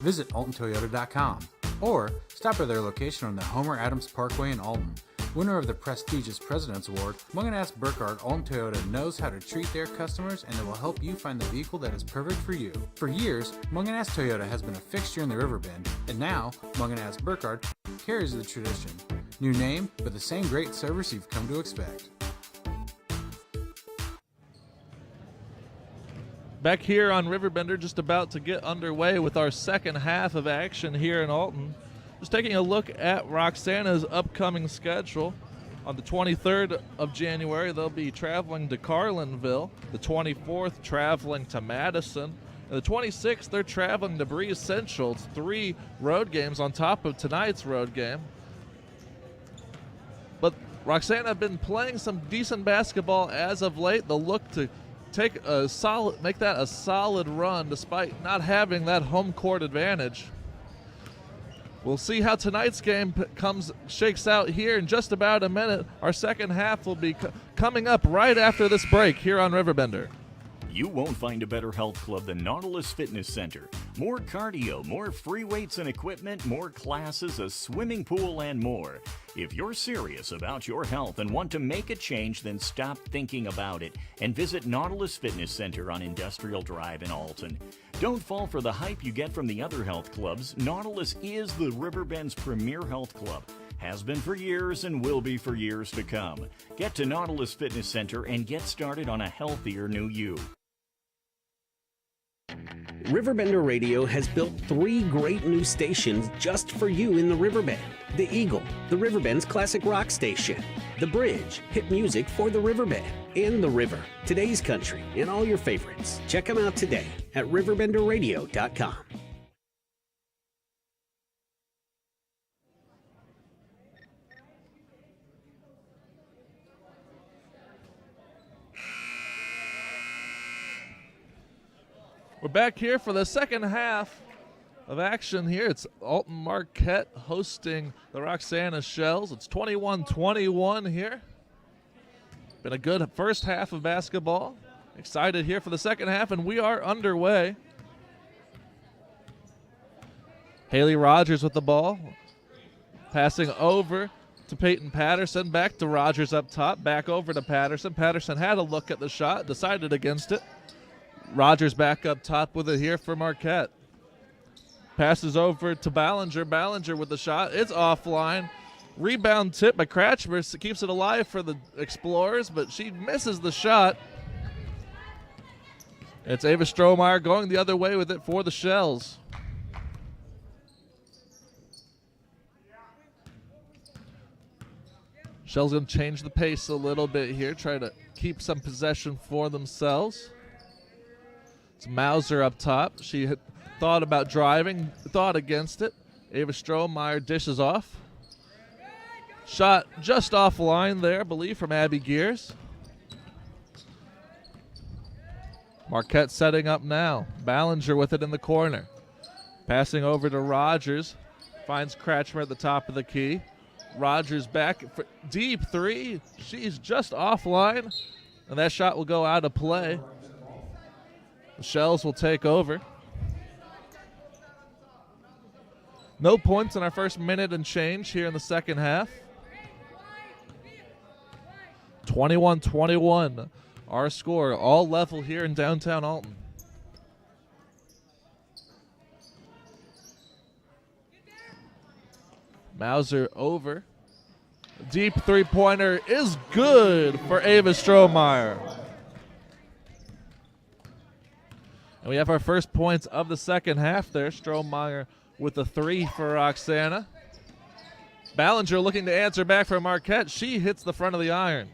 visit AltonToyota.com or stop by their location on the Homer Adams Parkway in Alton. Winner of the prestigious President's Award, Mungan Burkhardt Alton Toyota knows how to treat their customers, and it will help you find the vehicle that is perfect for you. For years, Mungan Toyota has been a fixture in the Riverbend, and now Mungan Burkhardt carries the tradition. New name, but the same great service you've come to expect. Back here on Riverbender, just about to get underway with our second half of action here in Alton. Just taking a look at Roxana's upcoming schedule. On the 23rd of January, they'll be traveling to Carlinville. The 24th, traveling to Madison. And the 26th, they're traveling to Breeze Central. It's 3 road games on top of tonight's road game. But Roxana have been playing some decent basketball as of late. They'll look to make that a solid run despite not having that home court advantage. We'll see how tonight's game shakes out here in just about a minute. Our second half will be coming up right after this break here on Riverbender. You won't find a better health club than Nautilus Fitness Center. More cardio, more free weights and equipment, more classes, a swimming pool, and more. If you're serious about your health and want to make a change, then stop thinking about it and visit Nautilus Fitness Center on Industrial Drive in Alton. Don't fall for the hype you get from the other health clubs. Nautilus is the Riverbend's premier health club. Has been for years and will be for years to come. Get to Nautilus Fitness Center and get started on a healthier new you. RiverBender Radio has built 3 great new stations just for you in the Riverbend. The Eagle, the Riverbend's classic rock station. The Bridge, hit music for the Riverbend. And The River, today's country, and all your favorites. Check them out today at RiverBender.com. We're back here for the second half of action here. It's Alton Marquette hosting the Roxana Shells. It's 21-21 here. Been a good first half of basketball. Excited here for the second half, and we are underway. Haley Rogers with the ball. Passing over to Peyton Patterson. Back to Rogers up top. Back over to Patterson. Patterson had a look at the shot, decided against it. Rogers back up top with it here for Marquette. Passes over to Ballinger. Ballinger with the shot. It's offline. Rebound tip by Kratchmer. Keeps it alive for the Explorers, but she misses the shot. It's Ava Strohmeyer going the other way with it for the Shells. Shells going to change the pace a little bit here. Try to keep some possession for themselves. It's Mauser up top. She had thought about driving, thought against it. Ava Strohmeyer dishes off. Shot just offline there, I believe, from Abby Gears. Marquette setting up now. Ballinger with it in the corner. Passing over to Rogers. Finds Kratchmer at the top of the key. Rogers back for deep 3. She's just offline, and that shot will go out of play. The Shells will take over. No points in our first minute and change here in the second half. 21-21, our score, all level here in downtown Alton. Mauser over. Deep 3-pointer is good for Ava Strohmeyer. And we have our first points of the second half there. Strohmeyer with the 3 for Roxana. Ballinger looking to answer back for Marquette. She hits the front of the iron.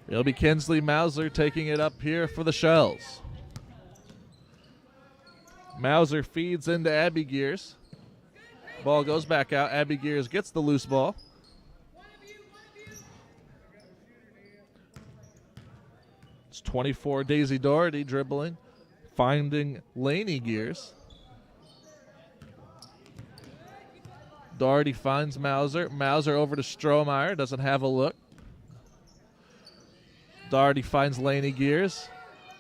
It'll be Kinsley Mauser taking it up here for the Shells. Mauser feeds into Abby Gears. Ball goes back out. Abby Gears gets the loose ball. It's 24 Daisy Doherty dribbling, finding Laney Gears. Doherty finds Mauser. Mauser over to Strohmeyer. Doesn't have a look. Doherty finds Laney Gears.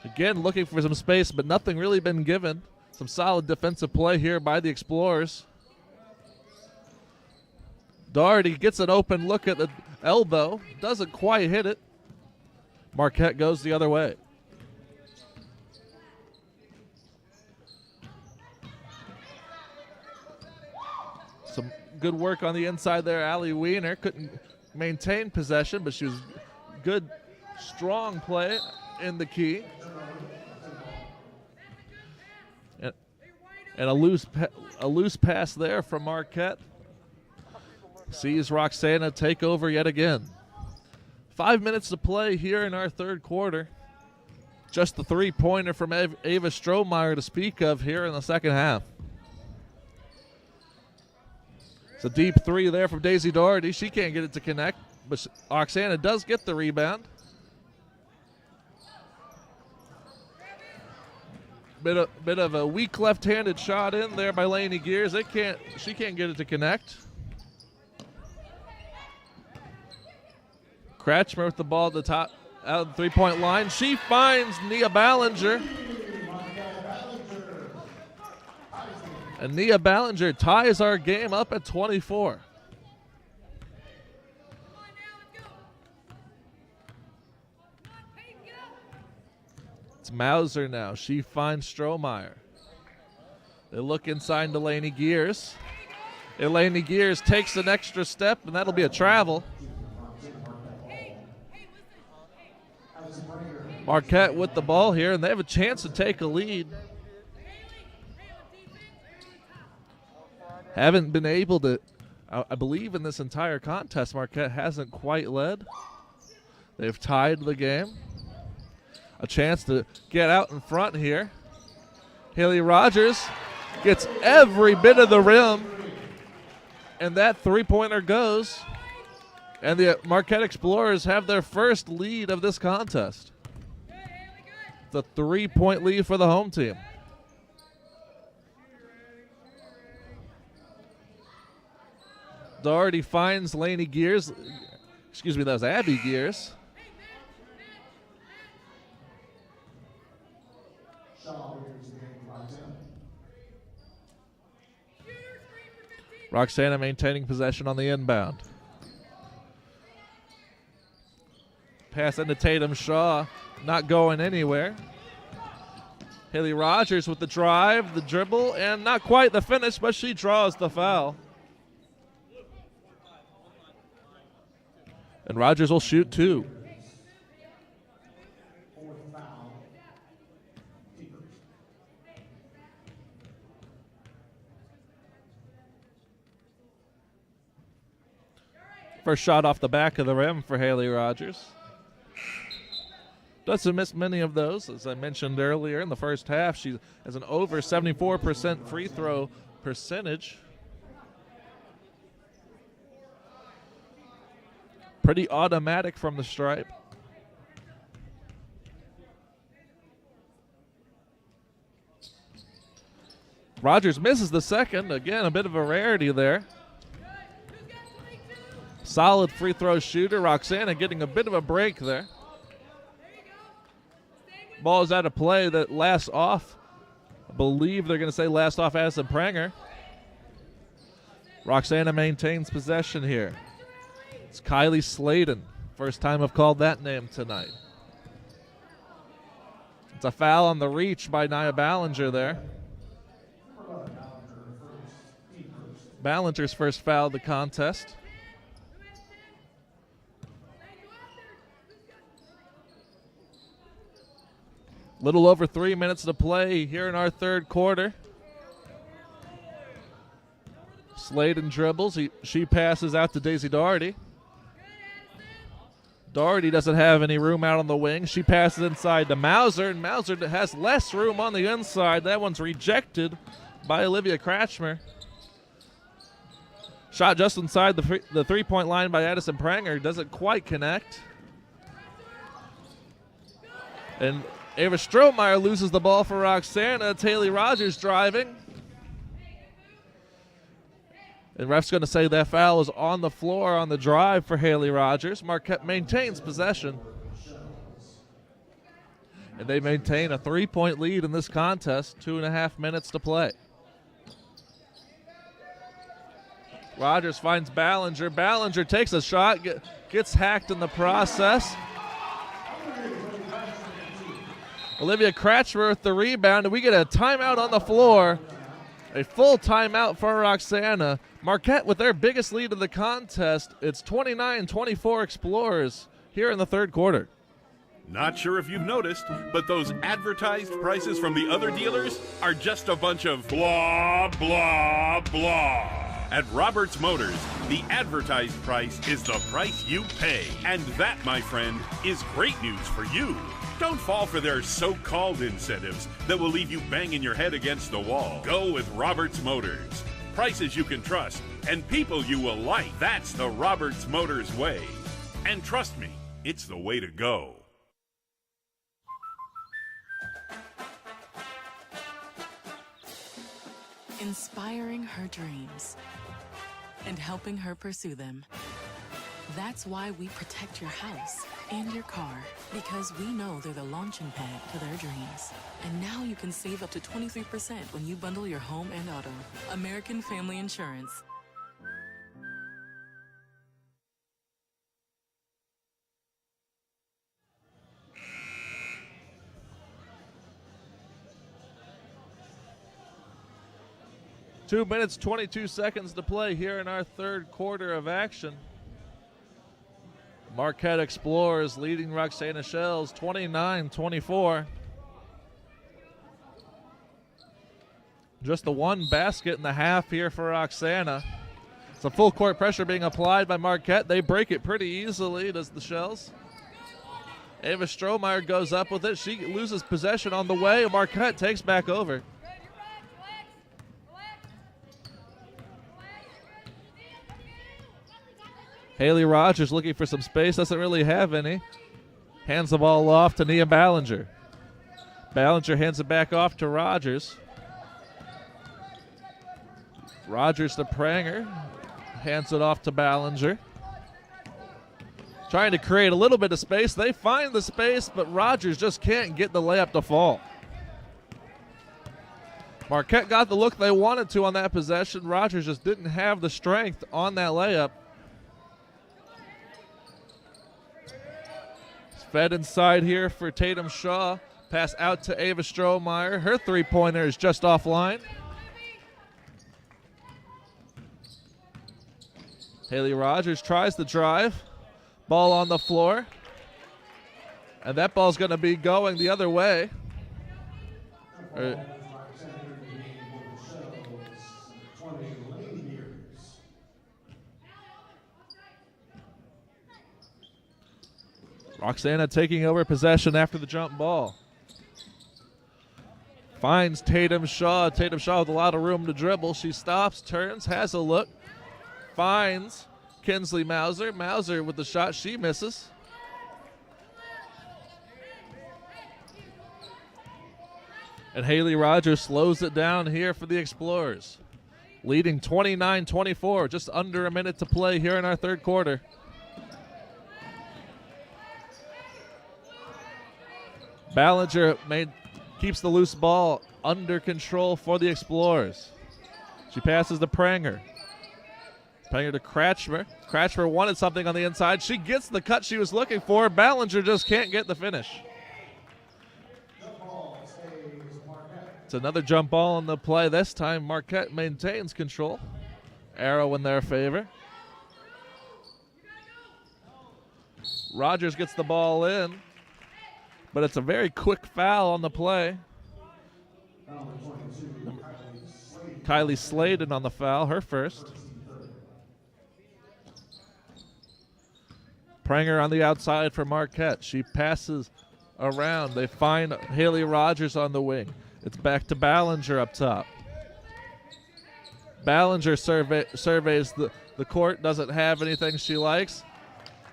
Again, looking for some space, but nothing really been given. Some solid defensive play here by the Explorers. Doherty gets an open look at the elbow. Doesn't quite hit it. Marquette goes the other way. Some good work on the inside there. Allie Wiener couldn't maintain possession, but she was good, strong play in the key. And a loose pass there from Marquette. Sees Roxana take over yet again. 5 minutes to play here in our third quarter. Just the three-pointer from Ava Strohmeyer to speak of here in the second half. It's a deep three there from Daisy Doherty. She can't get it to connect, but Roxana does get the rebound. Bit of a weak left-handed shot in there by Laney Gears. She can't get it to connect. Kratchmer with the ball at the top, out of the three-point line. She finds Nia Ballinger. And Nia Ballinger ties our game up at 24. It's Mauser now. She finds Strohmeyer. They look inside to Laney Gears. Laney Gears takes an extra step, and that'll be a travel. Marquette with the ball here, and they have a chance to take a lead. Haven't been able to, I believe in this entire contest, Marquette hasn't quite led. They've tied the game. A chance to get out in front here. Haley Rogers gets every bit of the rim, and that three-pointer goes. And the Marquette Explorers have their first lead of this contest. It's a 3-point lead for the home team. Doherty finds Laney Gears. Excuse me, that was Abby Gears. Roxana maintaining possession on the inbound. Pass into Tatum Shaw, not going anywhere. Haley Rogers with the drive, the dribble, and not quite the finish, but she draws the foul. And Rogers will shoot two. First shot off the back of the rim for Haley Rogers. Doesn't miss many of those. As I mentioned earlier in the first half, she has an over 74% free throw percentage. Pretty automatic from the stripe. Rogers misses the second. Again, a bit of a rarity there. Solid free throw shooter. Roxana getting a bit of a break there. Ball is out of play. That last off, I believe they're going to say last off Addison Pranger. Roxana maintains possession here. It's Kylie Sladen. First time I've called that name tonight. It's a foul on the reach by Nia Ballinger there. Ballinger's first foul of the contest. Little over 3 minutes to play here in our third quarter. Sladen dribbles. She passes out to Daisy Doherty. Doherty doesn't have any room out on the wing. She passes inside to Mauser, and Mauser has less room on the inside. That one's rejected by Olivia Kratchmer. Shot just inside the three-point line by Addison Pranger. Doesn't quite connect. And Ava Strohmeyer loses the ball for Roxana. It's Haley Rogers driving. And ref's going to say that foul is on the floor on the drive for Haley Rogers. Marquette maintains possession. And they maintain a 3-point lead in this contest. 2.5 minutes to play. Rogers finds Ballinger. Ballinger takes a shot, gets hacked in the process. Olivia Kratchmer with the rebound, and we get a timeout on the floor. A full timeout for Roxana. Marquette with their biggest lead of the contest. It's 29-24 Explorers here in the third quarter. Not sure if you've noticed, but those advertised prices from the other dealers are just a bunch of blah, blah, blah. At Roberts Motors, the advertised price is the price you pay. And that, my friend, is great news for you. Don't fall for their so-called incentives that will leave you banging your head against the wall. Go with Roberts Motors. Prices you can trust and people you will like. That's the Roberts Motors way. And trust me, it's the way to go. Inspiring her dreams and helping her pursue them. That's why we protect your house and your car, because we know they're the launching pad to their dreams. And now you can save up to 23% when you bundle your home and auto. American Family Insurance. Two minutes, 22 seconds to play here in our third quarter of action. Marquette Explorers leading Roxana Shells 29-24. Just the one basket in the half here for Roxana. Some full court pressure being applied by Marquette. They break it pretty easily, does the Shells. Ava Strohmeyer goes up with it. She loses possession on the way. Marquette takes back over. Haley Rogers looking for some space, doesn't really have any. Hands the ball off to Nia Ballinger. Ballinger hands it back off to Rogers. Rogers to Pranger. Hands it off to Ballinger. Trying to create a little bit of space. They find the space, but Rogers just can't get the layup to fall. Marquette got the look they wanted to on that possession. Rogers just didn't have the strength on that layup. Fed inside here for Tatum Shaw. Pass out to Ava Strohmeyer. Her three-pointer is just offline. Haley Rogers tries to drive. Ball on the floor. And that ball's going to be going the other way. Roxana taking over possession after the jump ball. Finds Tatum Shaw. Tatum Shaw with a lot of room to dribble. She stops, turns, has a look. Finds Kinsley Mauser. Mauser with the shot. She misses. And Haley Rogers slows it down here for the Explorers. Leading 29-24. Just under a minute to play here in our third quarter. Ballinger keeps the loose ball under control for the Explorers. She passes to Pranger. Pranger to Kratchmer. Kratchmer wanted something on the inside. She gets the cut she was looking for. Ballinger just can't get the finish. It's another jump ball on the play. This time Marquette maintains control. Arrow in their favor. Rogers gets the ball in. But it's a very quick foul on the play. Kylie Sladen on the foul, her first. Pranger on the outside for Marquette. She passes around. They find Haley Rogers on the wing. It's back to Ballinger up top. Ballinger surveys the court, doesn't have anything she likes,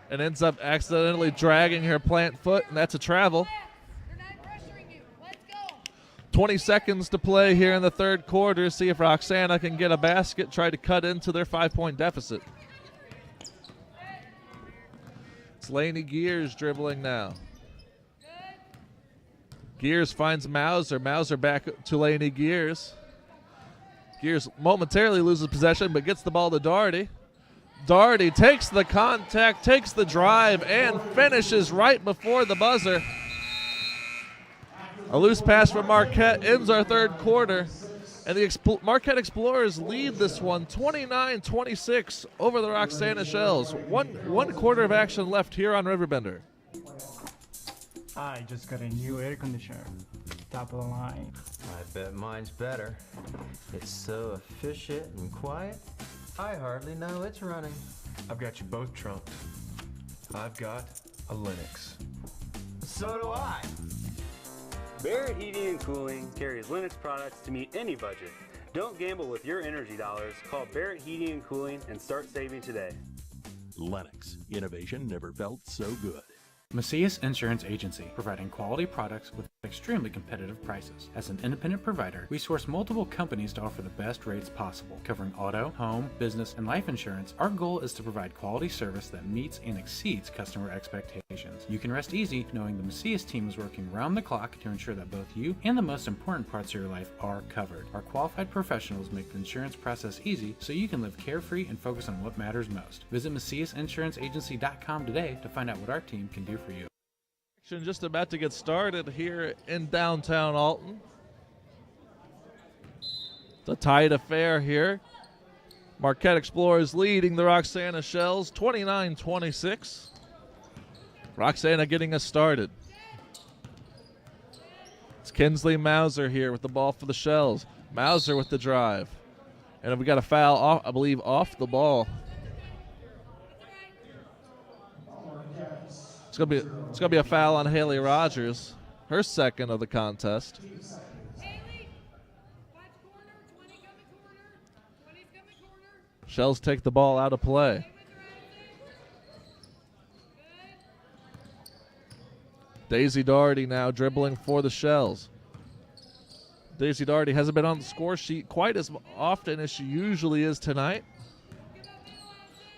and ends up accidentally dragging her plant foot, and that's a travel. 20 seconds to play here in the third quarter. See if Roxana can get a basket, try to cut into their 5-point deficit. It's Lainey Gears dribbling now. Gears finds Mauser. Mauser back to Lainey Gears. Gears momentarily loses possession, but gets the ball to Doherty. Doherty takes the contact, takes the drive, and finishes right before the buzzer. A loose pass from Marquette ends our third quarter, and the Marquette Explorers lead this one 29-26 over the Roxana Shells. One quarter of action left here on RiverBender. I just got a new air conditioner. Top of the line. I bet mine's better. It's so efficient and quiet, I hardly know it's running. I've got you both trumped. I've got a Linux. So do I. Barrett Heating and Cooling carries Linux products to meet any budget. Don't gamble with your energy dollars. Call Barrett Heating and Cooling and start saving today. Lennox. Innovation never felt so good. Macias Insurance Agency, providing quality products with extremely competitive prices. As an independent provider, we source multiple companies to offer the best rates possible. Covering auto, home, business, and life insurance, our goal is to provide quality service that meets and exceeds customer expectations. You can rest easy knowing the Macias team is working round the clock to ensure that both you and the most important parts of your life are covered. Our qualified professionals make the insurance process easy so you can live carefree and focus on what matters most. Visit MaciasInsuranceAgency.com today to find out what our team can do for you. Just about to get started here in downtown Alton. It's a tight affair here. Marquette Explorers leading the Roxana Shells 29-26. Roxana getting us started. It's Kinsley Mauser here with the ball for the Shells. Mauser with the drive. And we got a foul, off, I believe, off the ball. It's gonna be a foul on Haley Rogers, her second of the contest. Shells take the ball out of play. Daisy Doherty now dribbling for the Shells. Daisy Doherty hasn't been on the score sheet quite as often as she usually is tonight.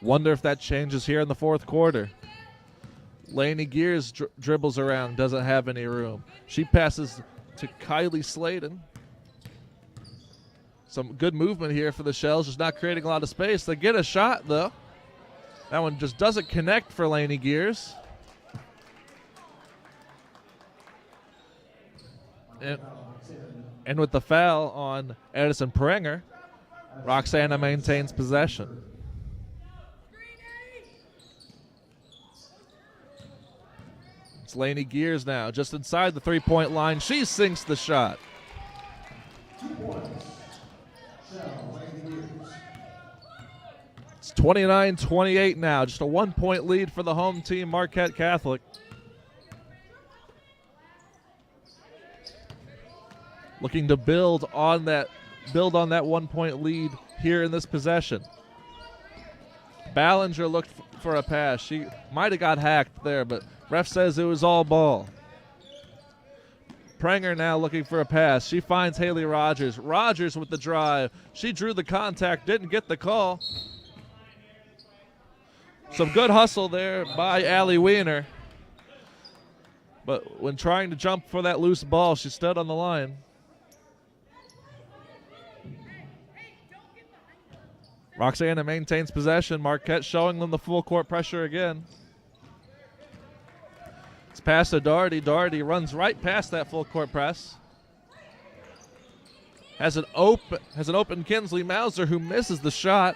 Wonder if that changes here in the fourth quarter. Lainey Gears dribbles around, doesn't have any room. She passes to Kylie Sladen. Some good movement here for the Shells, just not creating a lot of space. They get a shot, though. That one just doesn't connect for Lainey Gears. And with the foul on Edison Pranger, Roxana maintains possession. It's Lainey Gears now, just inside the three-point line. She sinks the shot. 2 points. It's 29-28 now, just a 1-point lead for the home team, Marquette Catholic. Looking to build on that 1-point lead here in this possession. Ballinger looked for a pass. She might have got hacked there, but ref says it was all ball. Pranger now looking for a pass. She finds Haley Rogers. Rogers with the drive. She drew the contact, didn't get the call. Some good hustle there by Allie Wiener. But when trying to jump for that loose ball, she stood on the line. Roxana maintains possession. Marquette showing them the full court pressure again. It's pass to Doherty. Doherty runs right past that full court press. Has an open Kinsley Mauser who misses the shot.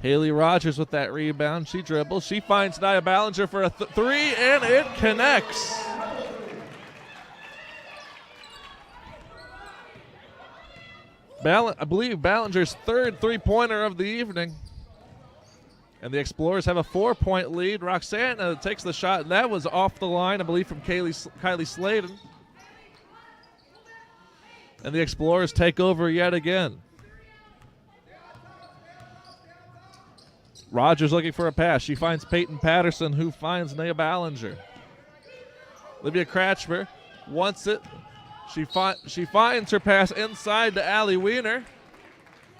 Haley Rogers with that rebound. She dribbles. She finds Nia Ballinger for a three, and it connects. I believe Ballinger's third three-pointer of the evening. And the Explorers have a 4-point lead. Roxana takes the shot, and that was off the line, I believe, from Kylie Sladen. And the Explorers take over yet again. Rogers looking for a pass. She finds Peyton Patterson, who finds Nia Ballinger. Olivia Kratchmer wants it. She finds her pass inside to Allie Wiener,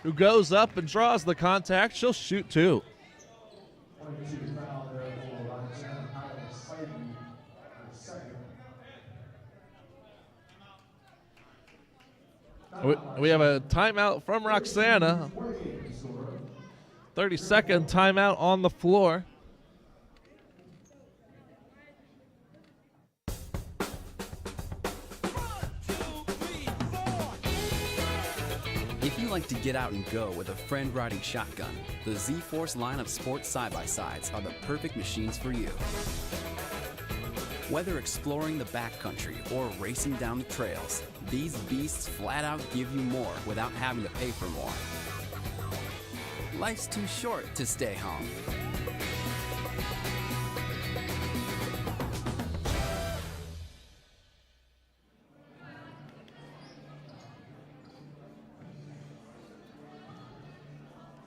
who goes up and draws the contact. She'll shoot two. We have a timeout from Roxana. 30-second timeout on the floor. If you like to get out and go with a friend riding shotgun, the Z-Force line of sports side-by-sides are the perfect machines for you. Whether exploring the backcountry or racing down the trails, these beasts flat out give you more without having to pay for more. Life's too short to stay home.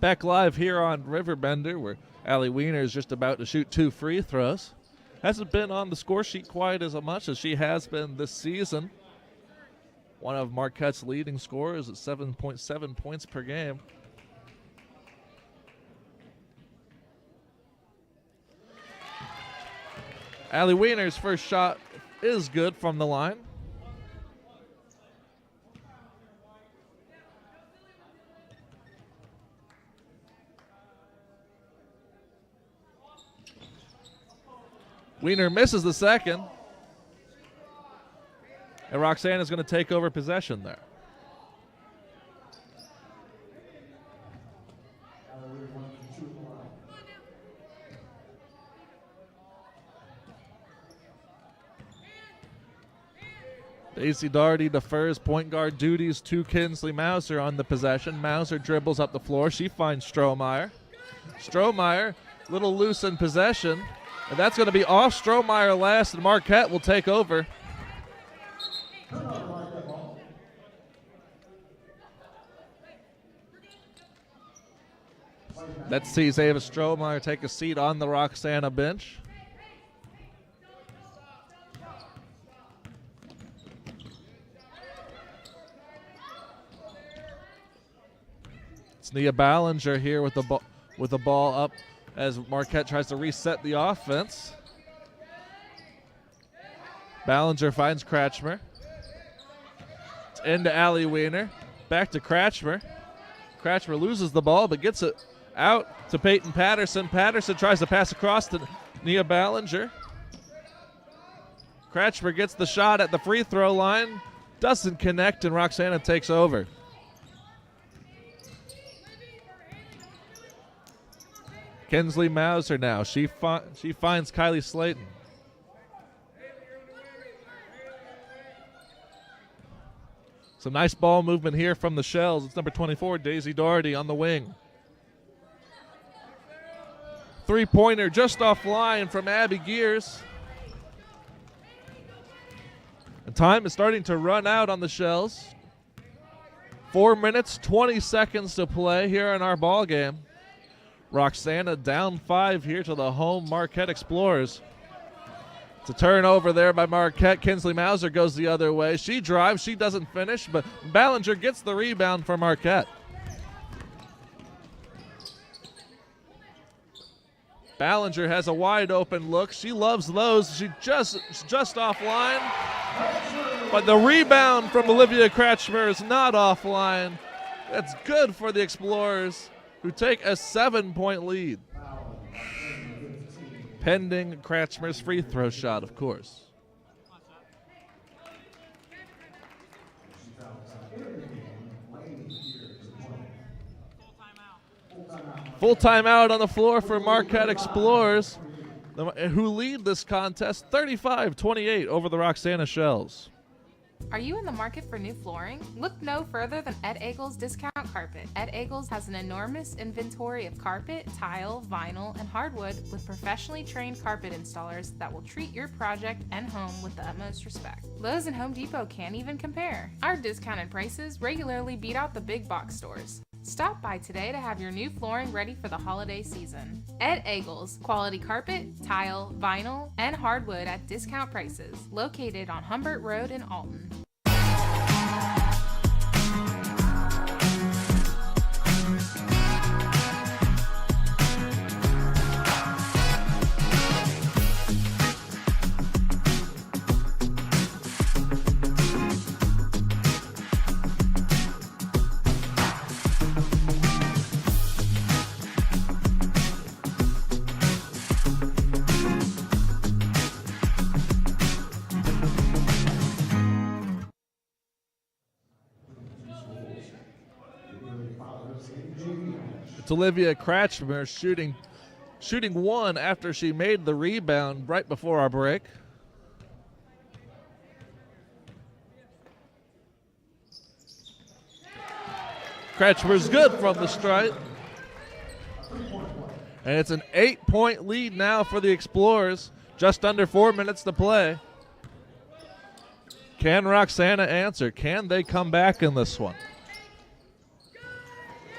Back live here on Riverbender, where Allie Wiener is just about to shoot 2 free throws. Hasn't been on the score sheet quite as much as she has been this season. One of Marquette's leading scorers at 7.7 points per game. Allie Wiener's first shot is good from the line. Wiener misses the second. And Roxana's going to take over possession there. Daisy Daugherty defers point guard duties to Kinsley Mauser on the possession. Mauser dribbles up the floor. She finds Strohmeyer. Strohmeyer, a little loose in possession. And that's going to be off Strohmeyer last, and Marquette will take over. Let's see Zava Strohmeyer take a seat on the Roxana bench. It's Nia Ballinger here with the ball up as Marquette tries to reset the offense. Ballinger finds Kratchmer. It's into Allie Wiener. Back to Kratchmer. Kratchmer loses the ball but gets it out to Peyton Patterson. Patterson tries to pass across to Nia Ballinger. Kratchmer gets the shot at the free throw line. Doesn't connect, and Roxana takes over. Kinsley Mauser now. She finds Kylie Sladen. Some nice ball movement here from the Shells. It's number 24, Daisy Daugherty on the wing. Three-pointer just offline from Abby Gears. And time is starting to run out on the Shells. 4 minutes, 20 seconds to play here in our ball game. Roxana down 5 here to the home Marquette Explorers. It's a turnover there by Marquette. Kinsley Mauser goes the other way. She drives. She doesn't finish, but Ballinger gets the rebound for Marquette. Ballinger has a wide open look. She loves those. She just offline. But the rebound from Olivia Kratchmer is not offline. That's good for the Explorers, who take a 7-point lead. Pending Kratchmer's free throw shot, of course. Full timeout on the floor for Marquette Explorers, who lead this contest 35-28 over the Roxana Shells. Are you in the market for new flooring? Look no further than Ed Eagles Discount Carpet. Ed Eagles has an enormous inventory of carpet, tile, vinyl, and hardwood with professionally trained carpet installers that will treat your project and home with the utmost respect. Lowe's and Home Depot can't even compare. Our discounted prices regularly beat out the big box stores. Stop by today to have your new flooring ready for the holiday season. Ed Eagles, quality carpet, tile, vinyl, and hardwood at discount prices. Located on Humbert Road in Alton. It's Olivia Kratchmer shooting one after she made the rebound right before our break. Kratchmer's good from the stripe. And it's an 8-point lead now for the Explorers. Just under 4 minutes to play. Can Roxana answer? Can they come back in this one?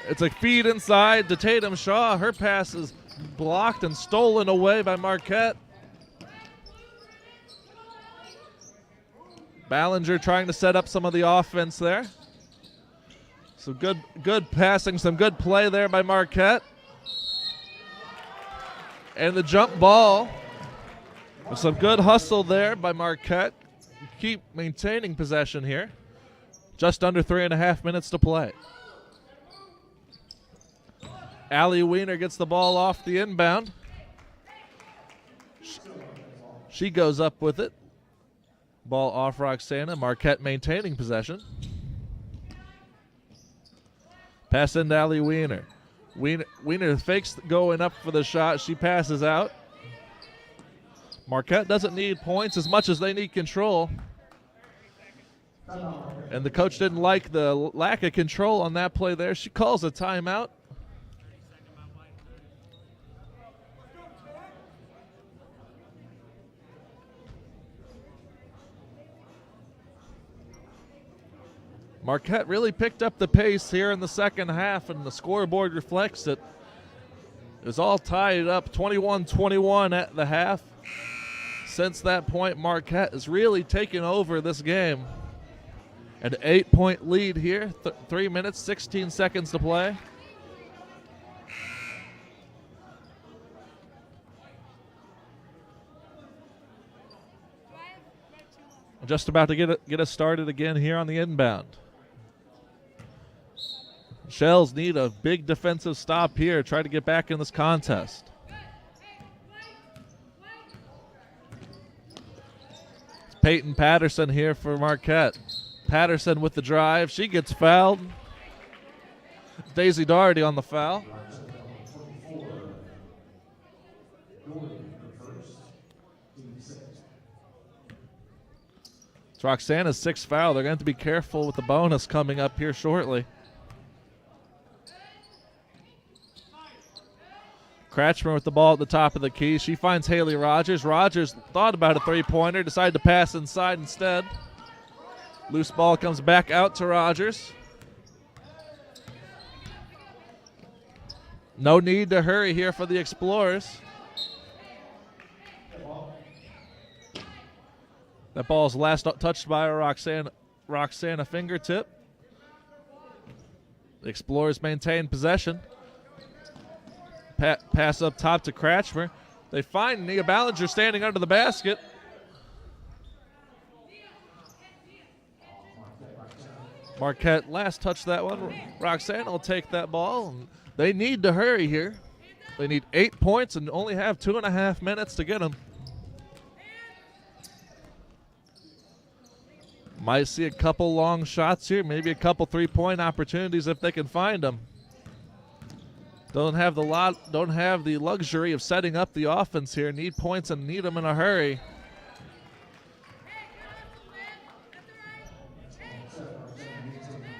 It's a feed inside to Tatum Shaw. Her pass is blocked and stolen away by Marquette. Ballinger trying to set up some of the offense there. Some good passing, some good play there by Marquette. And the jump ball. With some good hustle there by Marquette. Keep maintaining possession here. Just under 3.5 minutes to play. Allie Wiener gets the ball off the inbound. She goes up with it. Ball off Roxana. Marquette maintaining possession. Pass into Allie Wiener. Wiener fakes going up for the shot. She passes out. Marquette doesn't need points as much as they need control. And the coach didn't like the lack of control on that play there. She calls a timeout. Marquette really picked up the pace here in the second half, and the scoreboard reflects it. It was all tied up 21-21 at the half. Since that point, Marquette has really taken over this game. An 8-point lead here, 3 minutes, 16 seconds to play. Just about to get us started again here on the inbound. Shells need a big defensive stop here. Try to get back in this contest. It's Peyton Patterson here for Marquette. Patterson with the drive. She gets fouled. Daisy Doherty on the foul. It's Roxana's sixth foul. They're going to have to be careful with the bonus coming up here shortly. Kratchmer with the ball at the top of the key. She finds Haley Rogers. Rogers thought about a three-pointer, decided to pass inside instead. Loose ball comes back out to Rogers. No need to hurry here for the Explorers. That ball's last touched by a Roxana fingertip. The Explorers maintain possession. Pass up top to Kratchmer. They find Nia Ballinger standing under the basket. Marquette last touched that one. Roxana will take that ball. They need to hurry here. They need 8 points and only have 2.5 minutes to get them. Might see a couple long shots here, maybe a couple three-point opportunities if they can find them. Don't have the luxury of setting up the offense here. Need points and need them in a hurry.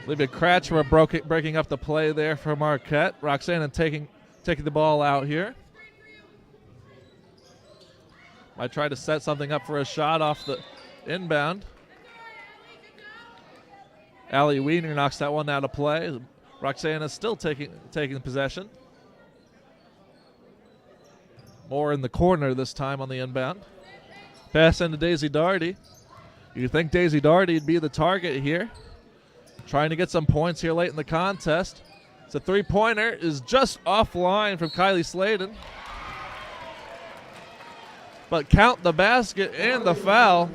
Olivia Cratchmer breaking up the play there for Marquette. Roxana taking the ball out here. Might try to set something up for a shot off the inbound. Allie Wiener knocks that one out of play. Roxana still taking possession. More in the corner this time on the inbound. Pass into Daisy Daugherty. You think Daisy Daugherty would be the target here. Trying to get some points here late in the contest. It's a three-pointer is just offline from Kylie Sladen. But count the basket and the foul.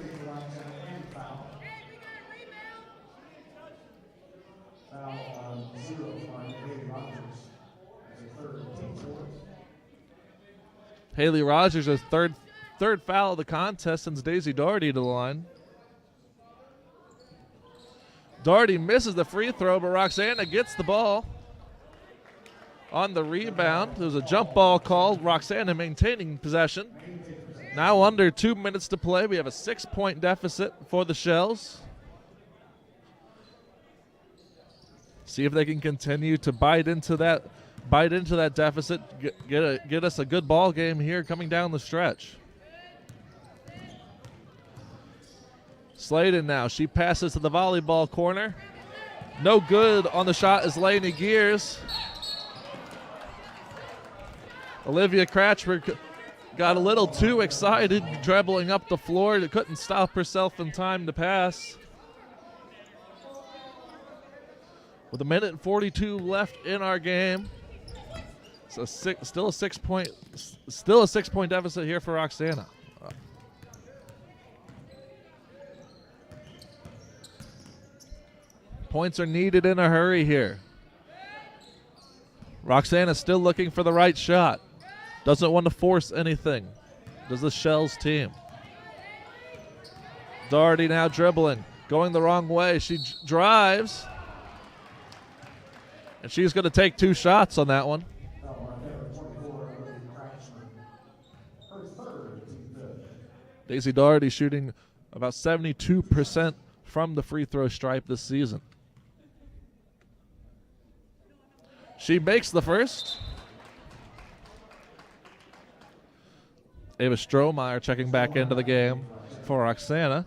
Haley Rogers, a third foul of the contest, sends Daisy Daugherty to the line. Daugherty misses the free throw, but Roxana gets the ball on the rebound. There was a jump ball called. Roxana maintaining possession. Now under 2 minutes to play. We have a 6-point deficit for the Shells. See if they can continue to bite into that deficit. Get us a good ball game here coming down the stretch. Sladen now. She passes to the volleyball corner. No good on the shot is Lainey Gears. Olivia Cratchmer got a little too excited, dribbling up the floor. Couldn't stop herself in time to pass. With 1:42 left in our game, so still a 6-point deficit here for Roxana. Points are needed in a hurry here. Roxana still looking for the right shot. Doesn't want to force anything. Does the Shells team. Daugherty now dribbling, going the wrong way. She drives. And she's going to take 2 shots on that one. Daisy Daugherty shooting about 72% from the free throw stripe this season. She makes the first. Ava Strohmeyer checking back into the game for Roxana.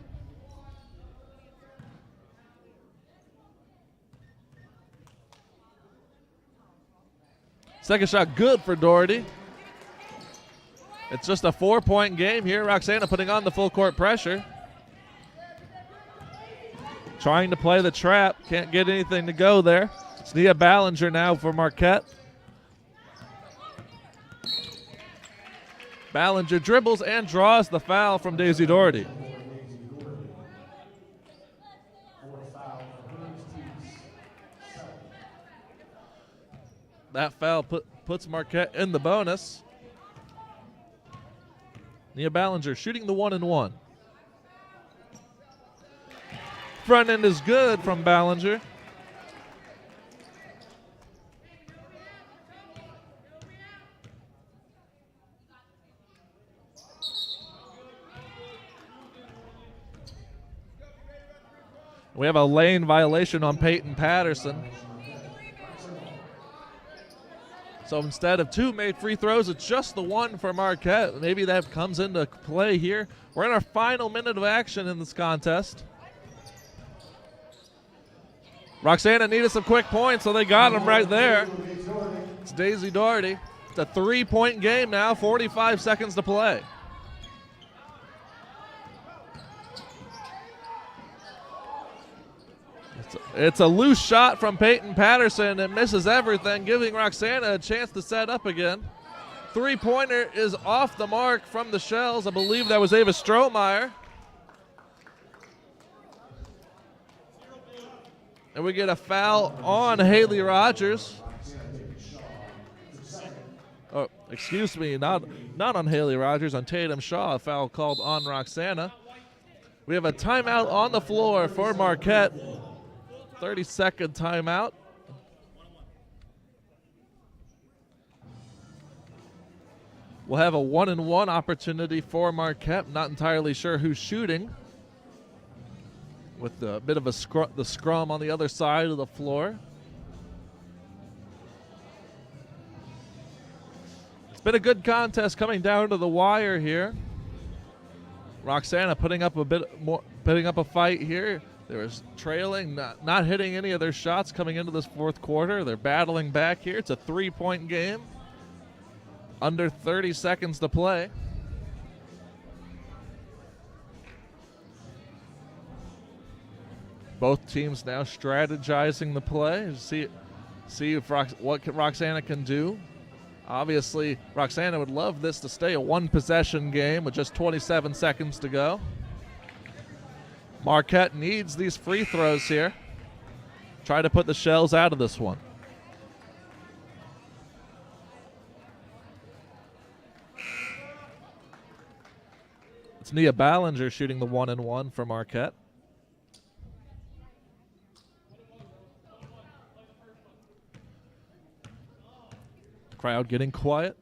Second shot good for Daugherty. It's just a 4-point game here. Roxana putting on the full court pressure. Trying to play the trap. Can't get anything to go there. It's Nia Ballinger now for Marquette. Ballinger dribbles and draws the foul from Daisy Daugherty. That foul puts Marquette in the bonus. Nia Ballinger shooting the 1-and-1. Front end is good from Ballinger. We have a lane violation on Peyton Patterson. So instead of 2 made free throws, it's just the 1 for Marquette. Maybe that comes into play here. We're in our final minute of action in this contest. Roxana needed some quick points, so they got them right there. It's Daisy Daugherty. It's a 3-point game now, 45 seconds to play. It's a loose shot from Peyton Patterson and misses everything, giving Roxana a chance to set up again. 3-pointer is off the mark from the Shells. I believe that was Ava Strohmeyer. And we get a foul on Haley Rogers. Oh, excuse me, not on Haley Rogers, on Tatum Shaw. A foul called on Roxana. We have a timeout on the floor for Marquette. 30-second timeout. We'll have a 1-and-1 opportunity for Marquette. Not entirely sure who's shooting. with a bit of the scrum on the other side of the floor. It's been a good contest coming down to the wire here. Roxana putting up a fight here. They were trailing, not hitting any of their shots coming into this fourth quarter. They're battling back here. It's a 3-point game. Under 30 seconds to play. Both teams now strategizing the play. See if what Roxana can do. Obviously, Roxana would love this to stay a one-possession game with just 27 seconds to go. Marquette needs these free throws here. Try to put the Shells out of this one. It's Nia Ballinger shooting the 1-and-1 for Marquette. Crowd getting quiet.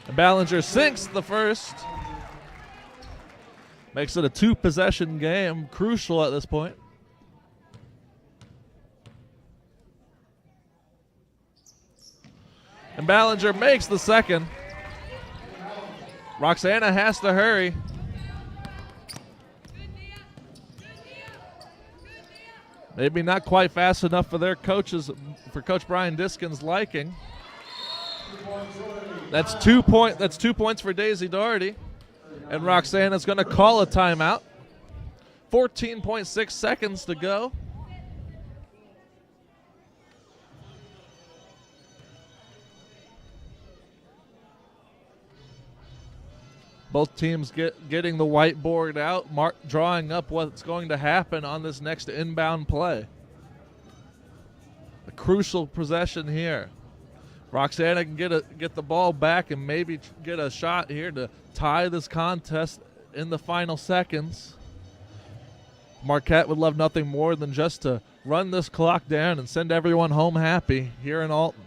And Ballinger sinks the first. Makes it a 2-possession game. Crucial at this point. And Ballinger makes the second. Roxana has to hurry. Maybe not quite fast enough for their coaches, for Coach Brian Diskin's liking. That's 2 points for Daisy Doherty. And Roxana's going to call a timeout. 14.6 seconds to go. Both teams getting the whiteboard out, drawing up what's going to happen on this next inbound play. A crucial possession here. Roxana can get the ball back and maybe get a shot here to tie this contest in the final seconds. Marquette would love nothing more than just to run this clock down and send everyone home happy here in Alton.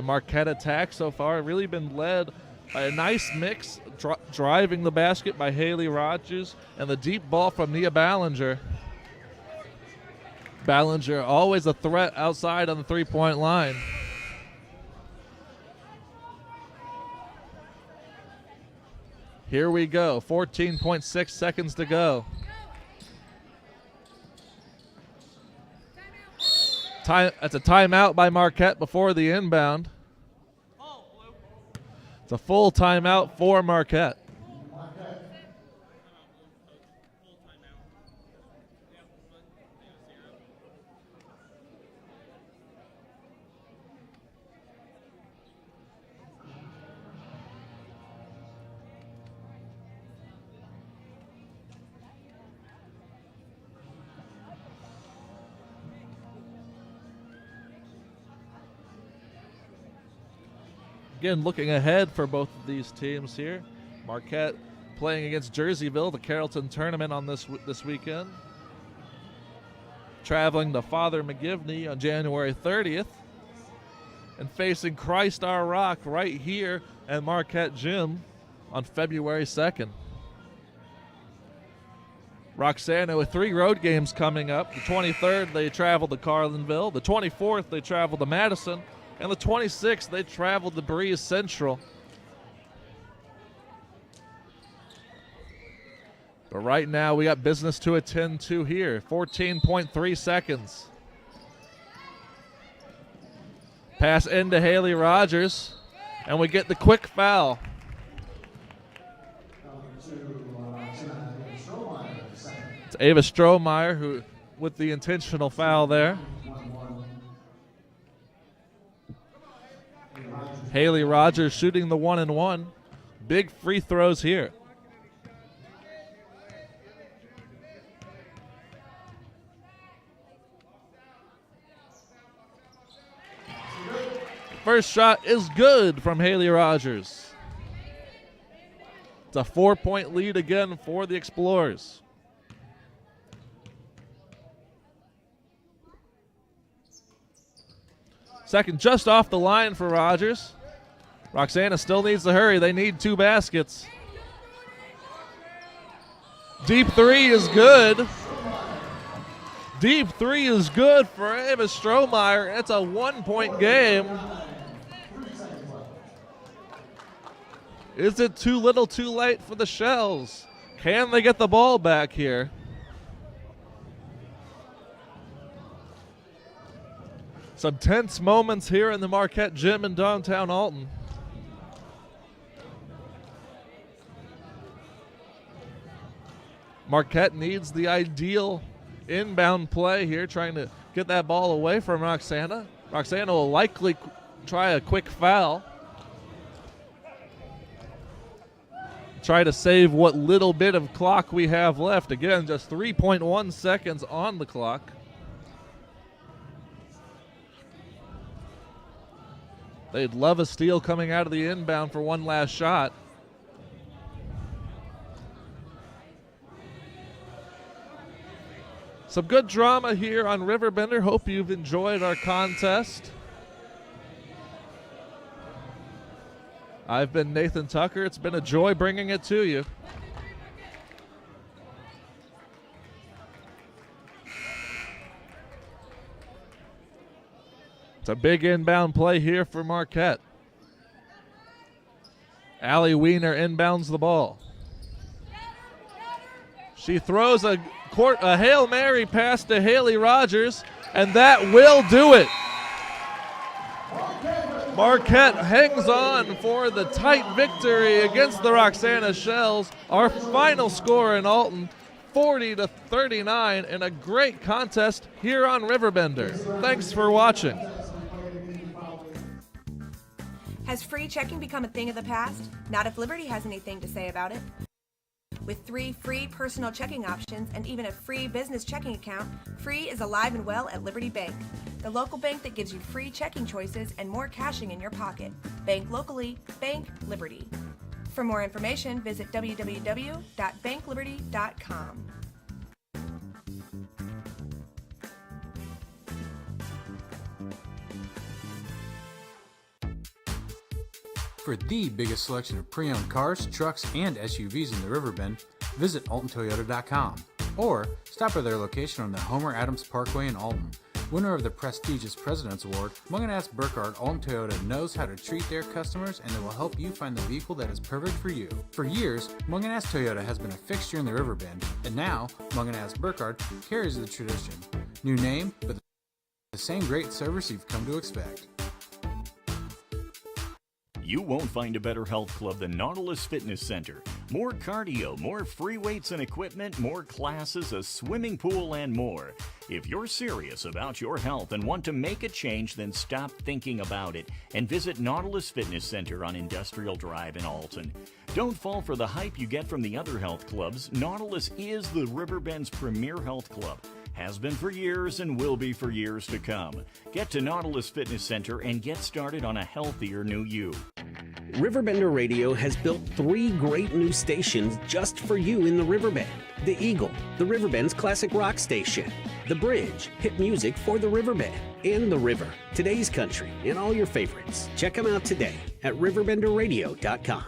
Marquette attack so far really been led by a nice mix, driving the basket by Haley Rogers and the deep ball from Nia Ballinger. Ballinger always a threat outside on the three-point line. Here we go, 14.6 seconds to go. That's a timeout by Marquette before the inbound. It's a full timeout for Marquette. Again, looking ahead for both of these teams here. Marquette playing against Jerseyville, the Carrollton tournament on this weekend. Traveling to Father McGivney on January 30th. And facing Christ Our Rock right here at Marquette Gym on February 2nd. Roxana with 3 road games coming up. The 23rd, they travel to Carlinville. The 24th, they travel to Madison. And the 26th, they traveled to Breeze Central. But right now, we got business to attend to here. 14.3 seconds. Pass into Haley Rogers, and we get the quick foul. It's Ava Strohmeyer who with the intentional foul there. Haley Rogers shooting the 1-and-1. Big free throws here. First shot is good from Haley Rogers. It's a 4-point lead again for the Explorers. Second just off the line for Rogers. Roxana still needs to hurry. They need 2 baskets. Deep 3 is good. Deep 3 is good for Ava Strohmeyer. It's a 1-point game. Is it too little too late for the Shells? Can they get the ball back here? Some tense moments here in the Marquette Gym in downtown Alton. Marquette needs the ideal inbound play here, trying to get that ball away from Roxana. Roxana will likely try a quick foul. Try to save what little bit of clock we have left. Again, just 3.1 seconds on the clock. They'd love a steal coming out of the inbound for one last shot. Some good drama here on RiverBender. Hope you've enjoyed our contest. I've been Nathan Tucker. It's been a joy bringing it to you. It's a big inbound play here for Marquette. Allie Wiener inbounds the ball. She throws a Hail Mary pass to Haley Rogers, and that will do it. Marquette hangs on for the tight victory against the Roxana Shells. Our final score in Alton, 40-39, in a great contest here on RiverBender. Thanks for watching. Has free checking become a thing of the past? Not if Liberty has anything to say about it. With 3 free personal checking options and even a free business checking account, free is alive and well at Liberty Bank, the local bank that gives you free checking choices and more cashing in your pocket. Bank locally, bank Liberty. For more information, visit www.bankliberty.com. For the biggest selection of pre-owned cars, trucks, and SUVs in the Riverbend, visit AltonToyota.com or stop by their location on the Homer Adams Parkway in Alton. Winner of the prestigious President's Award, Munganast Burkhardt Alton Toyota knows how to treat their customers, and they will help you find the vehicle that is perfect for you. For years, Munganast Toyota has been a fixture in the Riverbend, and now Munganast Burkhardt carries the tradition. New name, but the same great service you've come to expect. You won't find a better health club than Nautilus Fitness Center. More cardio, more free weights and equipment, more classes, a swimming pool, and more. If you're serious about your health and want to make a change, then stop thinking about it and visit Nautilus Fitness Center on Industrial Drive in Alton. Don't fall for the hype you get from the other health clubs. Nautilus is the Riverbend's premier health club. Has been for years and will be for years to come. Get to Nautilus Fitness Center and get started on a healthier new you. RiverBender Radio has built 3 great new stations just for you in the Riverbend. The Eagle, the Riverbend's classic rock station. The Bridge, hit music for the Riverbend. And The River, today's country, and all your favorites. Check them out today at RiverBender.com.